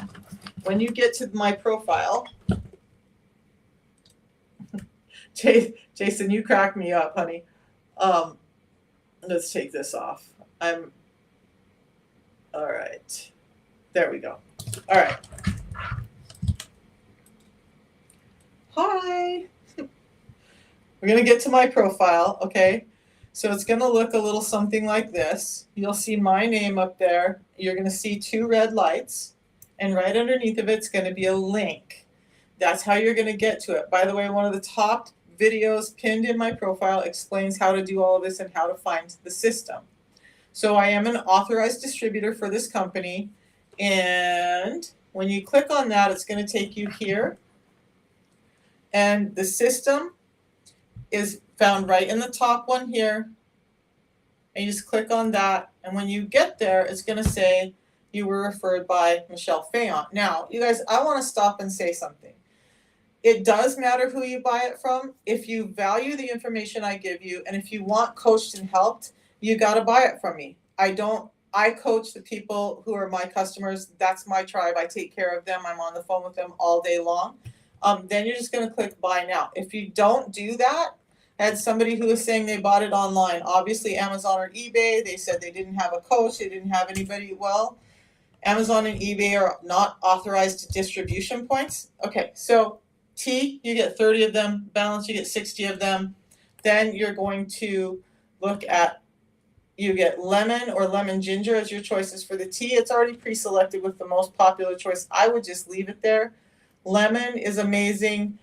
When you get to my profile, Jason, you crack me up, honey. Let's take this off. All right. There we go. All right. Hi. We're going to get to my profile, okay? So it's going to look a little something like this. You'll see my name up there. You're going to see two red lights, and right underneath of it's going to be a link. That's how you're going to get to it. By the way, one of the top videos pinned in my profile explains how to do all of this and how to find the system. So I am an authorized distributor for this company, and when you click on that, it's going to take you here, and the system is found right in the top one here, and you just click on that, and when you get there, it's going to say you were referred by Michelle Fayant. Now, you guys, I want to stop and say something. It does matter who you buy it from. If you value the information I give you, and if you want coached and helped, you got to buy it from me. I coach the people who are my customers. That's my tribe. I take care of them. I'm on the phone with them all day long. Then you're just going to click buy now. If you don't do that, I had somebody who was saying they bought it online. Obviously, Amazon or eBay, they said they didn't have a coach. They didn't have anybody. Well, Amazon and eBay are not authorized distribution points. Okay, so tea, you get 30 of them. Balance, you get 60 of them. Then you're going to look at, you get lemon or lemon ginger as your choices for the tea. It's already pre-selected with the most popular choice. I would just leave it there. Lemon is amazing.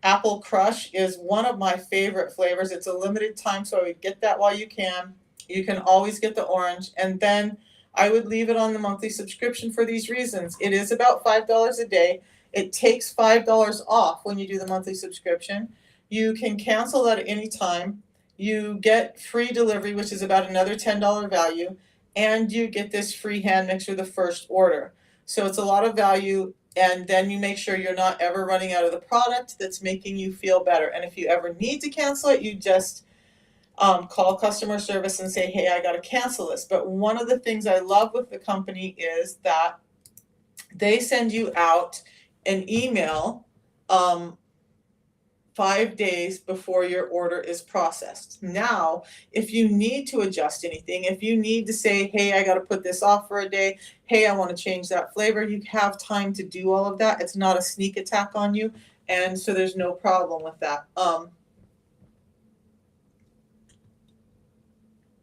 Apple Crush is one of my favorite flavors. It's a limited time, so I would get that while you can. You can always get the orange. And then I would leave it on the monthly subscription for these reasons. It is about $5 a day. It takes $5 off when you do the monthly subscription. You can cancel that at any time. You get free delivery, which is about another $10 value, and you get this free hand mixer the first order. So it's a lot of value, and then you make sure you're not ever running out of the product that's making you feel better. And if you ever need to cancel it, you just call customer service and say, hey, I got to cancel this. But one of the things I love with the company is that they send you out an email 5 days before your order is processed. Now, if you need to adjust anything, if you need to say, hey, I got to put this off for a day, hey, I want to change that flavor, you have time to do all of that. It's not a sneak attack on you, and so there's no problem with that.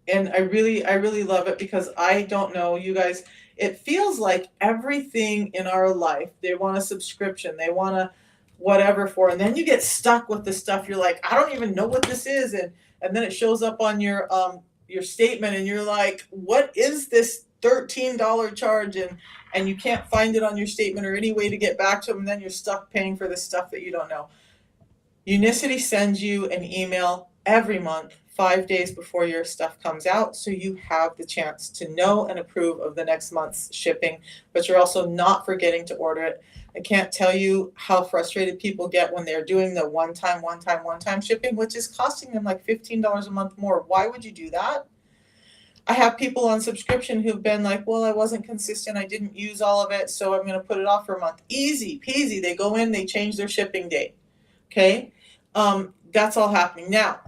And I really love it because I don't know, you guys, it feels like everything in our life, they want a subscription, they want a whatever for, and then you get stuck with the stuff. You're like, I don't even know what this is, and then it shows up on your statement, and you're like, what is this $13 charge? And you can't find it on your statement or any way to get back to them, and then you're stuck paying for this stuff that you don't know. Unicity sends you an email every month, 5 days before your stuff comes out, so you have the chance to know and approve of the next month's shipping, but you're also not forgetting to order it. I can't tell you how frustrated people get when they're doing the one-time shipping, which is costing them like $15 a month more. Why would you do that? I have people on subscription who've been like, well, I wasn't consistent. I didn't use all of it, so I'm going to put it off for a month. Easy peasy. They go in, they change their shipping date. Okay? That's all happening. Now,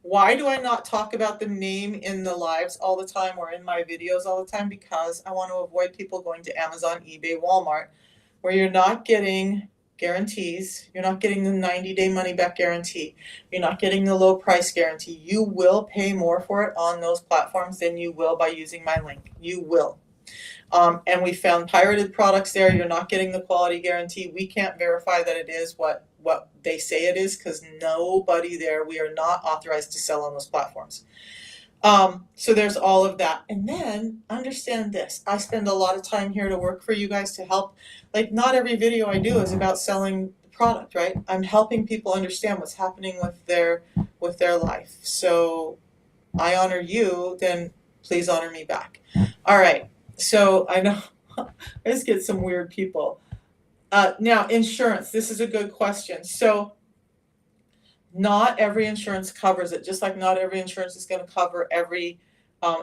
why do I not talk about the name in the lives all the time or in my videos all the time? Because I want to avoid people going to Amazon, eBay, Walmart, where you're not getting guarantees. You're not getting the 90-day money-back guarantee. You're not getting the low price guarantee. You will pay more for it on those platforms than you will by using my link. You will. And we found pirated products there. You're not getting the quality guarantee. We can't verify that it is what they say it is because nobody there, we are not authorized to sell on those platforms. So there's all of that. And then understand this. I spend a lot of time here to work for you guys to help. Like, not every video I do is about selling the product, right? I'm helping people understand what's happening with their life. So I honor you, then please honor me back. All right. So I know I just get some weird people. Now, insurance. This is a good question. So not every insurance covers it, just like not every insurance is going to cover every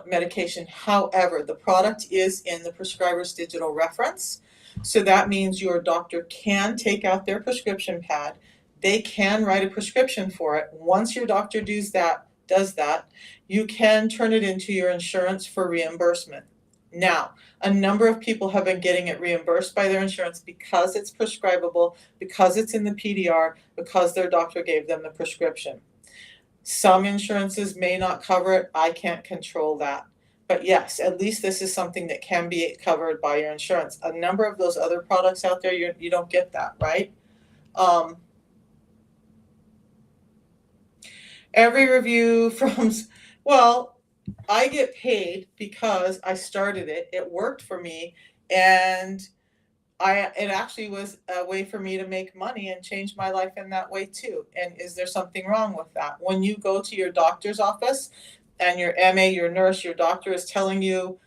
medication. However, the product is in the prescriber's digital reference. So that means your doctor can take out their prescription pad. They can write a prescription for it. Once your doctor does that, you can turn it into your insurance for reimbursement. Now, a number of people have been getting it reimbursed by their insurance because it's prescribable, because it's in the PDR, because their doctor gave them the prescription. Some insurances may not cover it. I can't control that. But yes, at least this is something that can be covered by your insurance. A number of those other products out there, you don't get that, right? Every review from, well, I get paid because I started it. It worked for me, and it actually was a way for me to make money and change my life in that way too. And is there something wrong with that? When you go to your doctor's office and your MA, your nurse, your doctor is telling you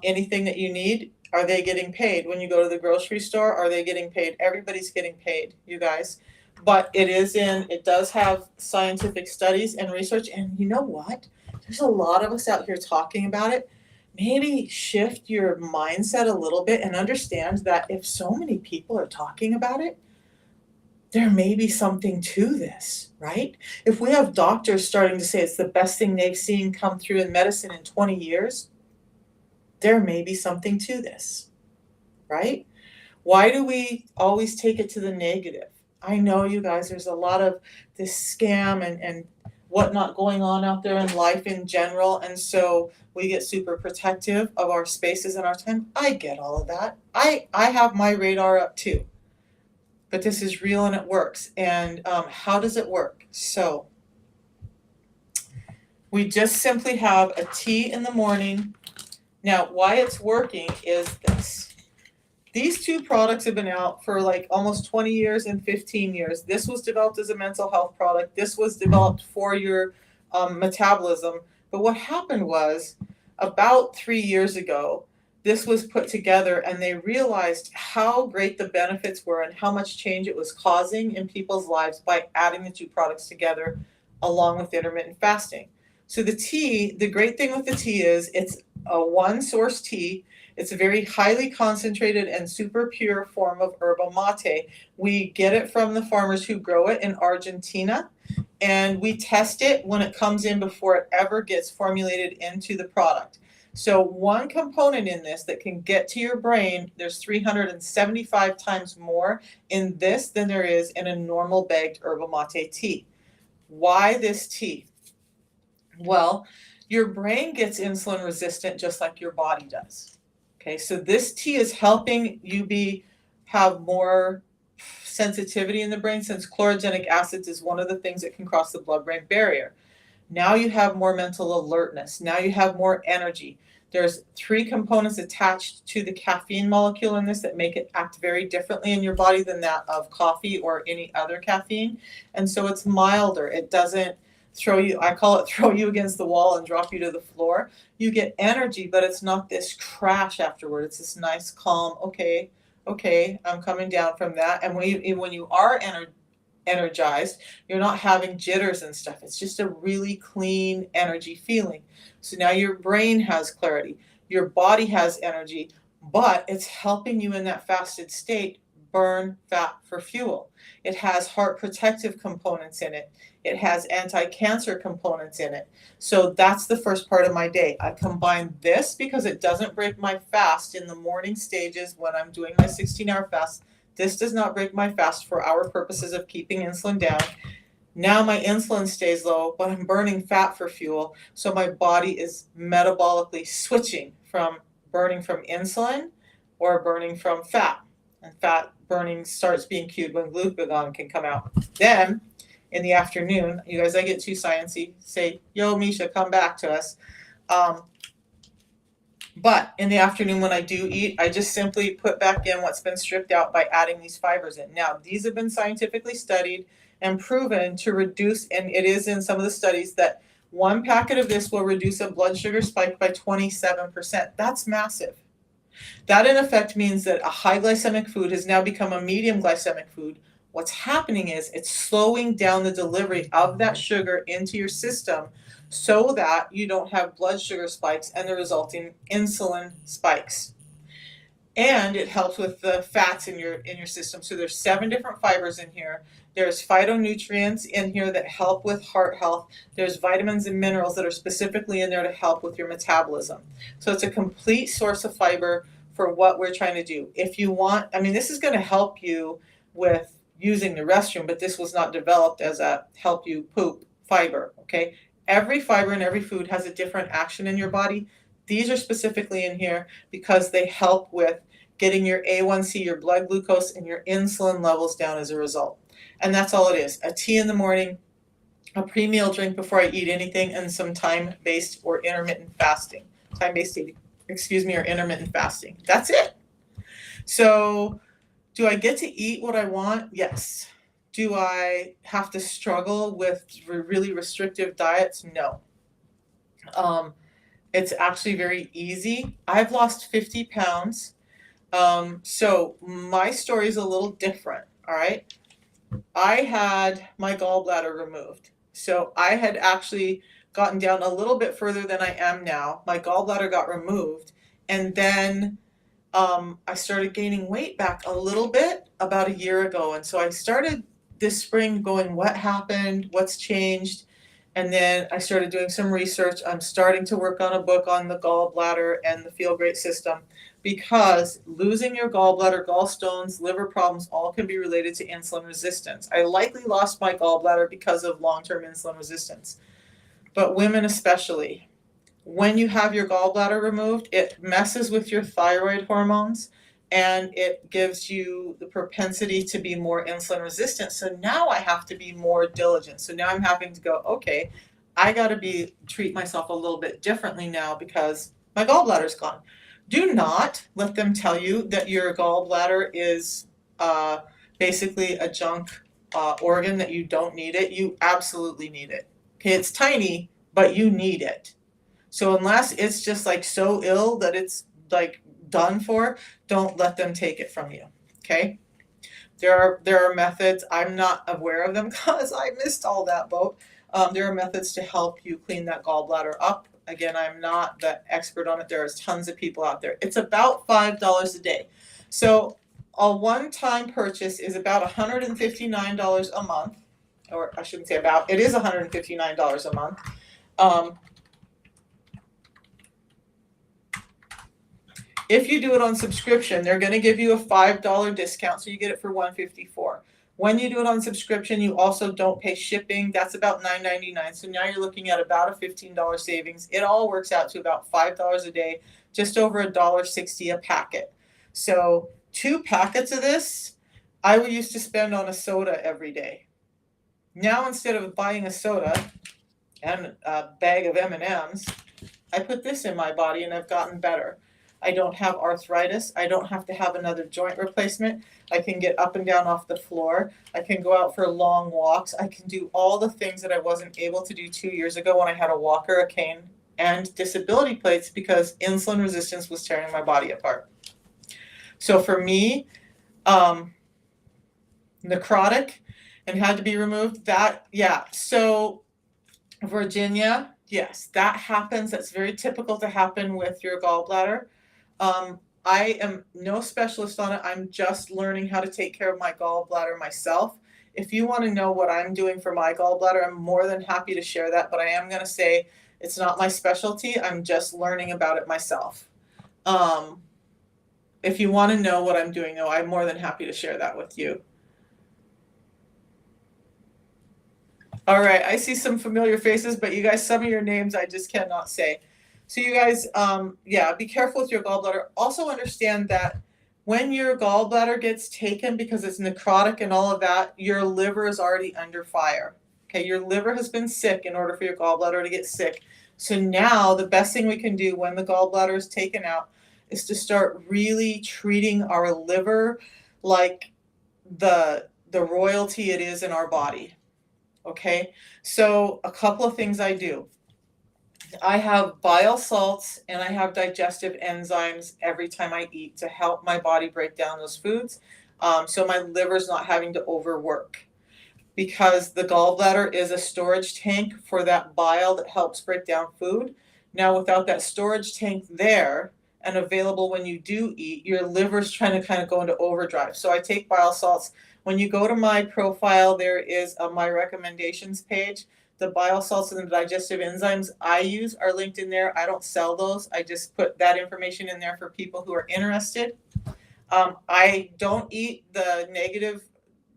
anything that you need, are they getting paid? When you go to the grocery store, are they getting paid? Everybody's getting paid, you guys. But it does have scientific studies and research. And you know what? There's a lot of us out here talking about it. Maybe shift your mindset a little bit and understand that if so many people are talking about it, there may be something to this, right? If we have doctors starting to say it's the best thing they've seen come through in medicine in 20 years, there may be something to this, right? Why do we always take it to the negative? I know, you guys, there's a lot of this scam and whatnot going on out there in life in general, and so we get super protective of our spaces and our time. I get all of that. I have my radar up too, but this is real and it works. And how does it work? So we just simply have a tea in the morning. Now, why it's working is this. These two products have been out for like almost 20 years and 15 years. This was developed as a mental health product. This was developed for your metabolism. But what happened was, about 3 years ago, this was put together and they realized how great the benefits were and how much change it was causing in people's lives by adding the two products together along with intermittent fasting. So the tea, the great thing with the tea is it's a one source tea. It's a very highly concentrated and super pure form of yerba mate. We get it from the farmers who grow it in Argentina, and we test it when it comes in before it ever gets formulated into the product. So one component in this that can get to your brain, there's 375 times more in this than there is in a normal bagged yerba mate tea. Why this tea? Well, your brain gets insulin resistant just like your body does. Okay, so this tea is helping you have more sensitivity in the brain, since chlorogenic acids is one of the things that can cross the blood-brain barrier. Now you have more mental alertness. Now you have more energy. There's 3 components attached to the caffeine molecule in this that make it act very differently in your body than that of coffee or any other caffeine. And so it's milder. It doesn't throw you, I call it throw you against the wall and drop you to the floor. You get energy, but it's not this crash afterward. It's this nice, calm, okay, I'm coming down from that. And when you are energized, you're not having jitters and stuff. It's just a really clean energy feeling. So now your brain has clarity, your body has energy, but it's helping you in that fasted state burn fat for fuel. It has heart protective components in it. It has anti-cancer components in it. So that's the first part of my day. I combine this because it doesn't break my fast in the morning stages when I'm doing my 16-hour fast. This does not break my fast for our purposes of keeping insulin down. Now my insulin stays low, but I'm burning fat for fuel. So my body is metabolically switching from burning from insulin or burning from fat. And fat burning starts being cued when glucagon can come out. Then in the afternoon, you guys, I get too sciencey, say, yo, Misha, come back to us. But in the afternoon when I do eat, I just simply put back in what's been stripped out by adding these fibers in. Now, these have been scientifically studied and proven to reduce, and it is in some of the studies, that 1 packet of this will reduce a blood sugar spike by 27%. That's massive. That in effect means that a high glycemic food has now become a medium glycemic food. What's happening is it's slowing down the delivery of that sugar into your system so that you don't have blood sugar spikes and the resulting insulin spikes. And it helps with the fats in your system. So there's 7 different fibers in here. There's phytonutrients in here that help with heart health. There's vitamins and minerals that are specifically in there to help with your metabolism. So it's a complete source of fiber for what we're trying to do. If you want, I mean, this is going to help you with using the restroom, but this was not developed as a help you poop fiber, okay? Every fiber in every food has a different action in your body. These are specifically in here because they help with getting your A1C, your blood glucose, and your insulin levels down as a result. And that's all it is. A tea in the morning, a pre-meal drink before I eat anything, and some time-based or intermittent fasting. Time-based eating, or intermittent fasting. That's it. So do I get to eat what I want? Yes. Do I have to struggle with really restrictive diets? No. It's actually very easy. I've lost 50 pounds. So my story is a little different, all right? I had my gallbladder removed. So I had actually gotten down a little bit further than I am now. My gallbladder got removed, and then I started gaining weight back a little bit about a year ago. And so I started this spring going, what happened? What's changed? And then I started doing some research. I'm starting to work on a book on the gallbladder and the Feel Great system, because losing your gallbladder, gallstones, liver problems, all can be related to insulin resistance. I likely lost my gallbladder because of long-term insulin resistance, but women especially. When you have your gallbladder removed, it messes with your thyroid hormones and it gives you the propensity to be more insulin resistant. So now I have to be more diligent. So now I'm having to go, okay, I got to treat myself a little bit differently now because my gallbladder's gone. Do not let them tell you that your gallbladder is basically a junk organ, that you don't need it. You absolutely need it. Okay, it's tiny, but you need it. So unless it's just like so ill that it's like done for, don't let them take it from you. Okay? There are methods. I'm not aware of them because I missed all that boat. There are methods to help you clean that gallbladder up. Again, I'm not the expert on it. There's tons of people out there. It's about $5 a day. So a one-time purchase is about $159 a month, or I shouldn't say about, it is $159 a month. If you do it on subscription, they're going to give you a $5 discount, so you get it for $154. When you do it on subscription, you also don't pay shipping. That's about $9.99. So now you're looking at about a $15 savings. It all works out to about $5 a day, just over $1.60 a packet. So 2 packets of this, I used to spend on a soda every day. Now instead of buying a soda and a bag of M&Ms, I put this in my body and I've gotten better. I don't have arthritis. I don't have to have another joint replacement. I can get up and down off the floor. I can go out for long walks. I can do all the things that I wasn't able to do 2 years ago when I had a walker, a cane, and disability plates because insulin resistance was tearing my body apart. So for me, necrotic and had to be removed, that, yeah. So Virginia, yes, that happens. That's very typical to happen with your gallbladder. I am no specialist on it. I'm just learning how to take care of my gallbladder myself. If you want to know what I'm doing for my gallbladder, I'm more than happy to share that, but I am going to say it's not my specialty. I'm just learning about it myself. If you want to know what I'm doing, though, I'm more than happy to share that with you. All right, I see some familiar faces, but you guys, some of your names I just cannot say. So you guys, yeah, be careful with your gallbladder. Also understand that when your gallbladder gets taken because it's necrotic and all of that, your liver is already under fire. Okay, your liver has been sick in order for your gallbladder to get sick. So now the best thing we can do when the gallbladder is taken out is to start really treating our liver like the royalty it is in our body. Okay, so a couple of things I do. I have bile salts and I have digestive enzymes every time I eat to help my body break down those foods. So my liver's not having to overwork because the gallbladder is a storage tank for that bile that helps break down food. Now, without that storage tank there and available when you do eat, your liver's trying to kind of go into overdrive. So I take bile salts. When you go to my profile, there is a my recommendations page. The bile salts and the digestive enzymes I use are linked in there. I don't sell those. I just put that information in there for people who are interested. I don't eat the negative,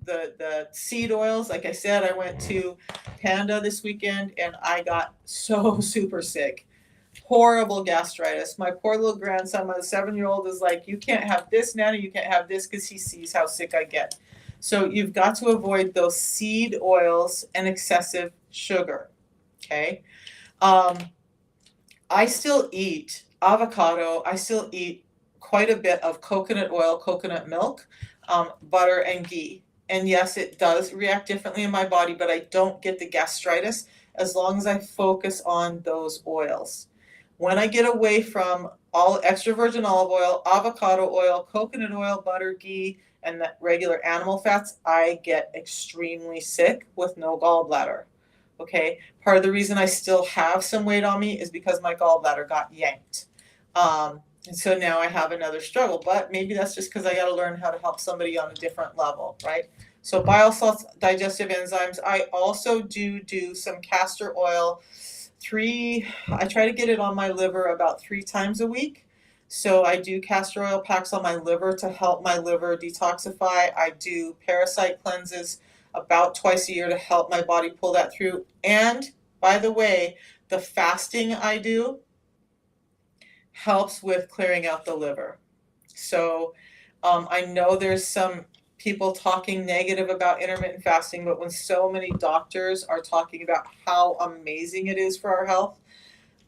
the seed oils. Like I said, I went to Panda this weekend and I got so super sick. Horrible gastritis. My poor little grandson, my 7-year-old, is like, you can't have this, Nana, you can't have this, because he sees how sick I get. So you've got to avoid those seed oils and excessive sugar. Okay. I still eat avocado. I still eat quite a bit of coconut oil, coconut milk, butter, and ghee. And yes, it does react differently in my body, but I don't get the gastritis as long as I focus on those oils. When I get away from all extra virgin olive oil, avocado oil, coconut oil, butter, ghee, and the regular animal fats, I get extremely sick with no gallbladder. Okay, part of the reason I still have some weight on me is because my gallbladder got yanked. And so now I have another struggle, but maybe that's just because I got to learn how to help somebody on a different level, right? So bile salts, digestive enzymes. I also do some castor oil. I try to get it on my liver about 3 times a week. So I do castor oil packs on my liver to help my liver detoxify. I do parasite cleanses about twice a year to help my body pull that through. And by the way, the fasting I do helps with clearing out the liver. So I know there's some people talking negative about intermittent fasting, but when so many doctors are talking about how amazing it is for our health,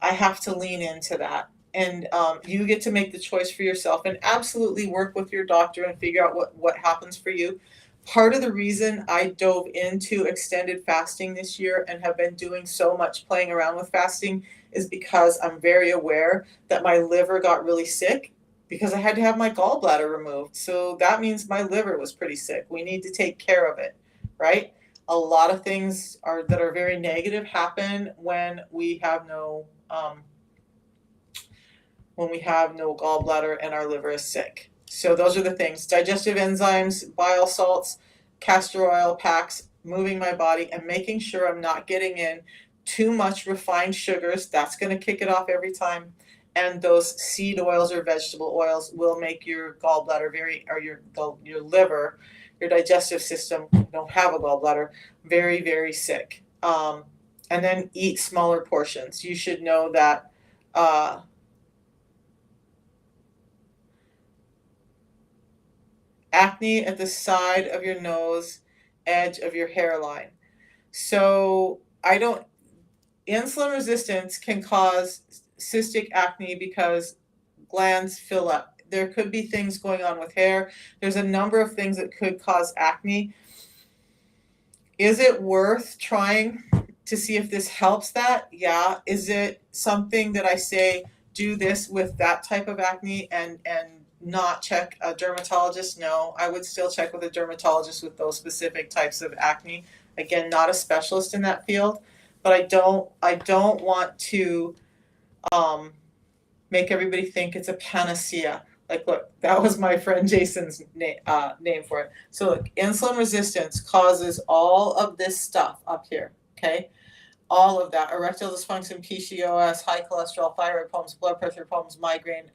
I have to lean into that. And you get to make the choice for yourself and absolutely work with your doctor and figure out what happens for you. Part of the reason I dove into extended fasting this year and have been doing so much playing around with fasting is because I'm very aware that my liver got really sick because I had to have my gallbladder removed. So that means my liver was pretty sick. We need to take care of it, right? A lot of things that are very negative happen when we have no gallbladder and our liver is sick. So those are the things: digestive enzymes, bile salts, castor oil packs, moving my body, and making sure I'm not getting in too much refined sugars. That's going to kick it off every time. And those seed oils or vegetable oils will make your gallbladder your liver, your digestive system, you don't have a gallbladder, very, very sick. And then eat smaller portions. You should know that acne at the side of your nose, edge of your hairline. So insulin resistance can cause cystic acne because glands fill up. There could be things going on with hair. There's a number of things that could cause acne. Is it worth trying to see if this helps that? Yeah. Is it something that I say do this with that type of acne and not check a dermatologist? No, I would still check with a dermatologist with those specific types of acne. Again, not a specialist in that field, but I don't want to make everybody think it's a panacea. Like, look, that was my friend Jason's name for it. So look, insulin resistance causes all of this stuff up here, okay? All of that, erectile dysfunction, PCOS, high cholesterol, thyroid problems, blood pressure problems, migraine,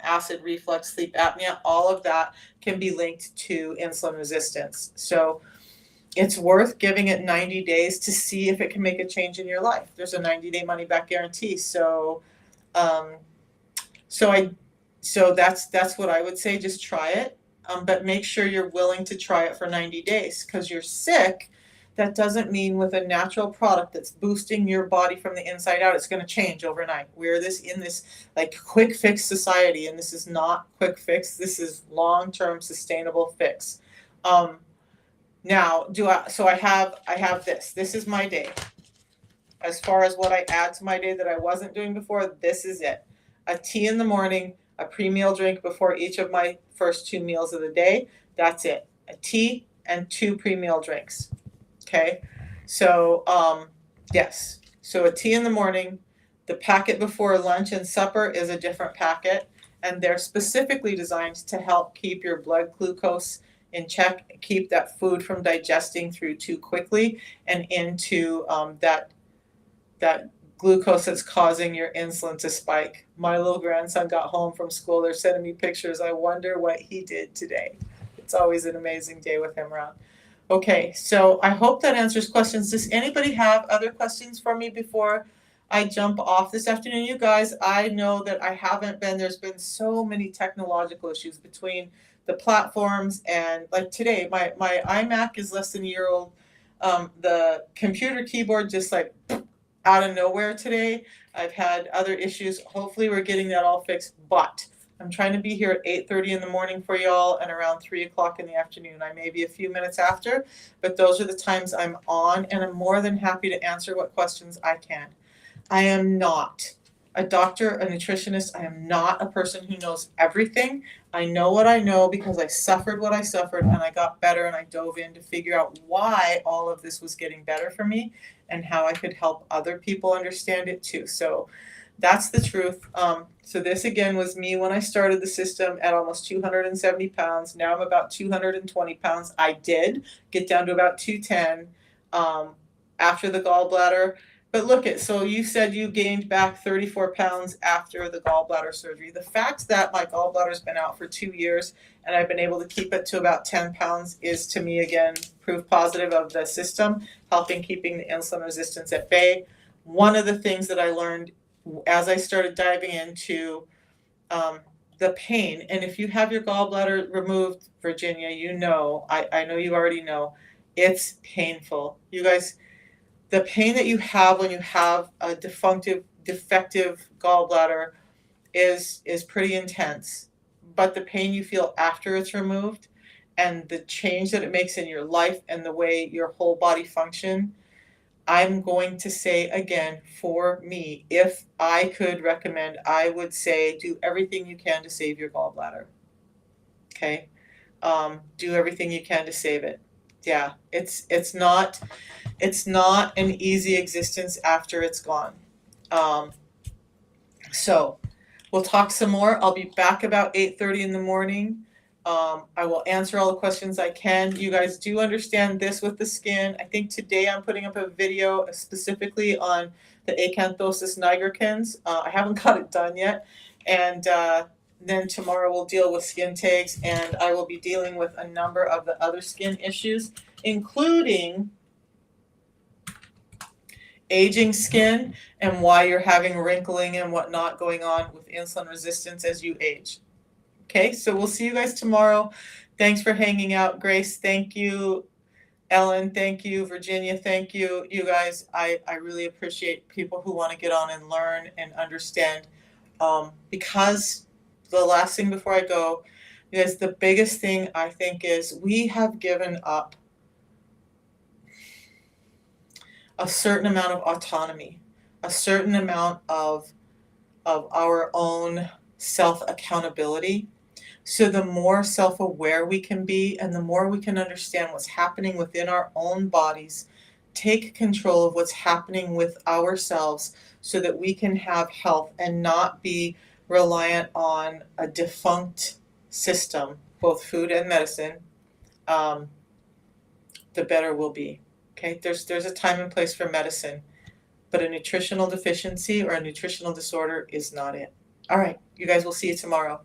acid reflux, sleep apnea, all of that can be linked to insulin resistance. So it's worth giving it 90 days to see if it can make a change in your life. There's a 90-day money-back guarantee. So that's what I would say. Just try it, but make sure you're willing to try it for 90 days because you're sick. That doesn't mean with a natural product that's boosting your body from the inside out, it's going to change overnight. We're in this like quick fix society, and this is not quick fix. This is long-term sustainable fix. Now, I have this. This is my day. As far as what I add to my day that I wasn't doing before, this is it. A tea in the morning, a pre-meal drink before each of my first 2 meals of the day. That's it. A tea and 2 pre-meal drinks. Okay, so yes, so a tea in the morning. The packet before lunch and supper is a different packet, and they're specifically designed to help keep your blood glucose in check, keep that food from digesting through too quickly and into that glucose that's causing your insulin to spike. My little grandson got home from school. They're sending me pictures. I wonder what he did today. It's always an amazing day with him around. Okay, so I hope that answers questions. Does anybody have other questions for me before I jump off this afternoon? You guys, I know that there's been so many technological issues between the platforms and like today, my iMac is less than a year old. The computer keyboard just like out of nowhere today. I've had other issues. Hopefully we're getting that all fixed, but I'm trying to be here at 8:30 in the morning for y'all and around 3 o'clock in the afternoon. I may be a few minutes after, but those are the times I'm on, and I'm more than happy to answer what questions I can. I am not a doctor, a nutritionist. I am not a person who knows everything. I know what I know because I suffered what I suffered, and I got better, and I dove in to figure out why all of this was getting better for me and how I could help other people understand it too. So that's the truth. So this again was me when I started the system at almost 270 pounds. Now I'm about 220 pounds. I did get down to about 210 after the gallbladder. But look so you said you gained back 34 pounds after the gallbladder surgery. The fact that my gallbladder's been out for 2 years and I've been able to keep it to about 10 pounds is to me, again, proof positive of the system, helping keeping the insulin resistance at bay. One of the things that I learned as I started diving into the pain, and if you have your gallbladder removed, Virginia, I know you already know, it's painful. You guys, the pain that you have when you have a defective gallbladder is pretty intense, but the pain you feel after it's removed and the change that it makes in your life and the way your whole body function, I'm going to say again, for me, if I could recommend, I would say do everything you can to save your gallbladder. Okay? Do everything you can to save it. Yeah, it's not an easy existence after it's gone. So we'll talk some more. I'll be back about 8:30 in the morning. I will answer all the questions I can. You guys do understand this with the skin. I think today I'm putting up a video specifically on the acanthosis nigricans. I haven't got it done yet. And then tomorrow we'll deal with skin tags, and I will be dealing with a number of the other skin issues, including aging skin and why you're having wrinkling and whatnot going on with insulin resistance as you age. Okay, so we'll see you guys tomorrow. Thanks for hanging out. Grace, thank you. Ellen, thank you. Virginia, thank you. You guys, I really appreciate people who want to get on and learn and understand. Because the last thing before I go, you guys, the biggest thing I think is we have given up a certain amount of autonomy, a certain amount of our own self accountability. So, the more self aware we can be, and the more we can understand what's happening within our own bodies, take control of what's happening with ourselves so that we can have health and not be reliant on a defunct system, both food and medicine, um, the better we'll be. Okay, there's a time and place for medicine, but a nutritional deficiency or a nutritional disorder is not it. All right, you guys, will see you tomorrow.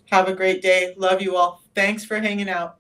Have a great day. Love you all. Thanks for hanging out.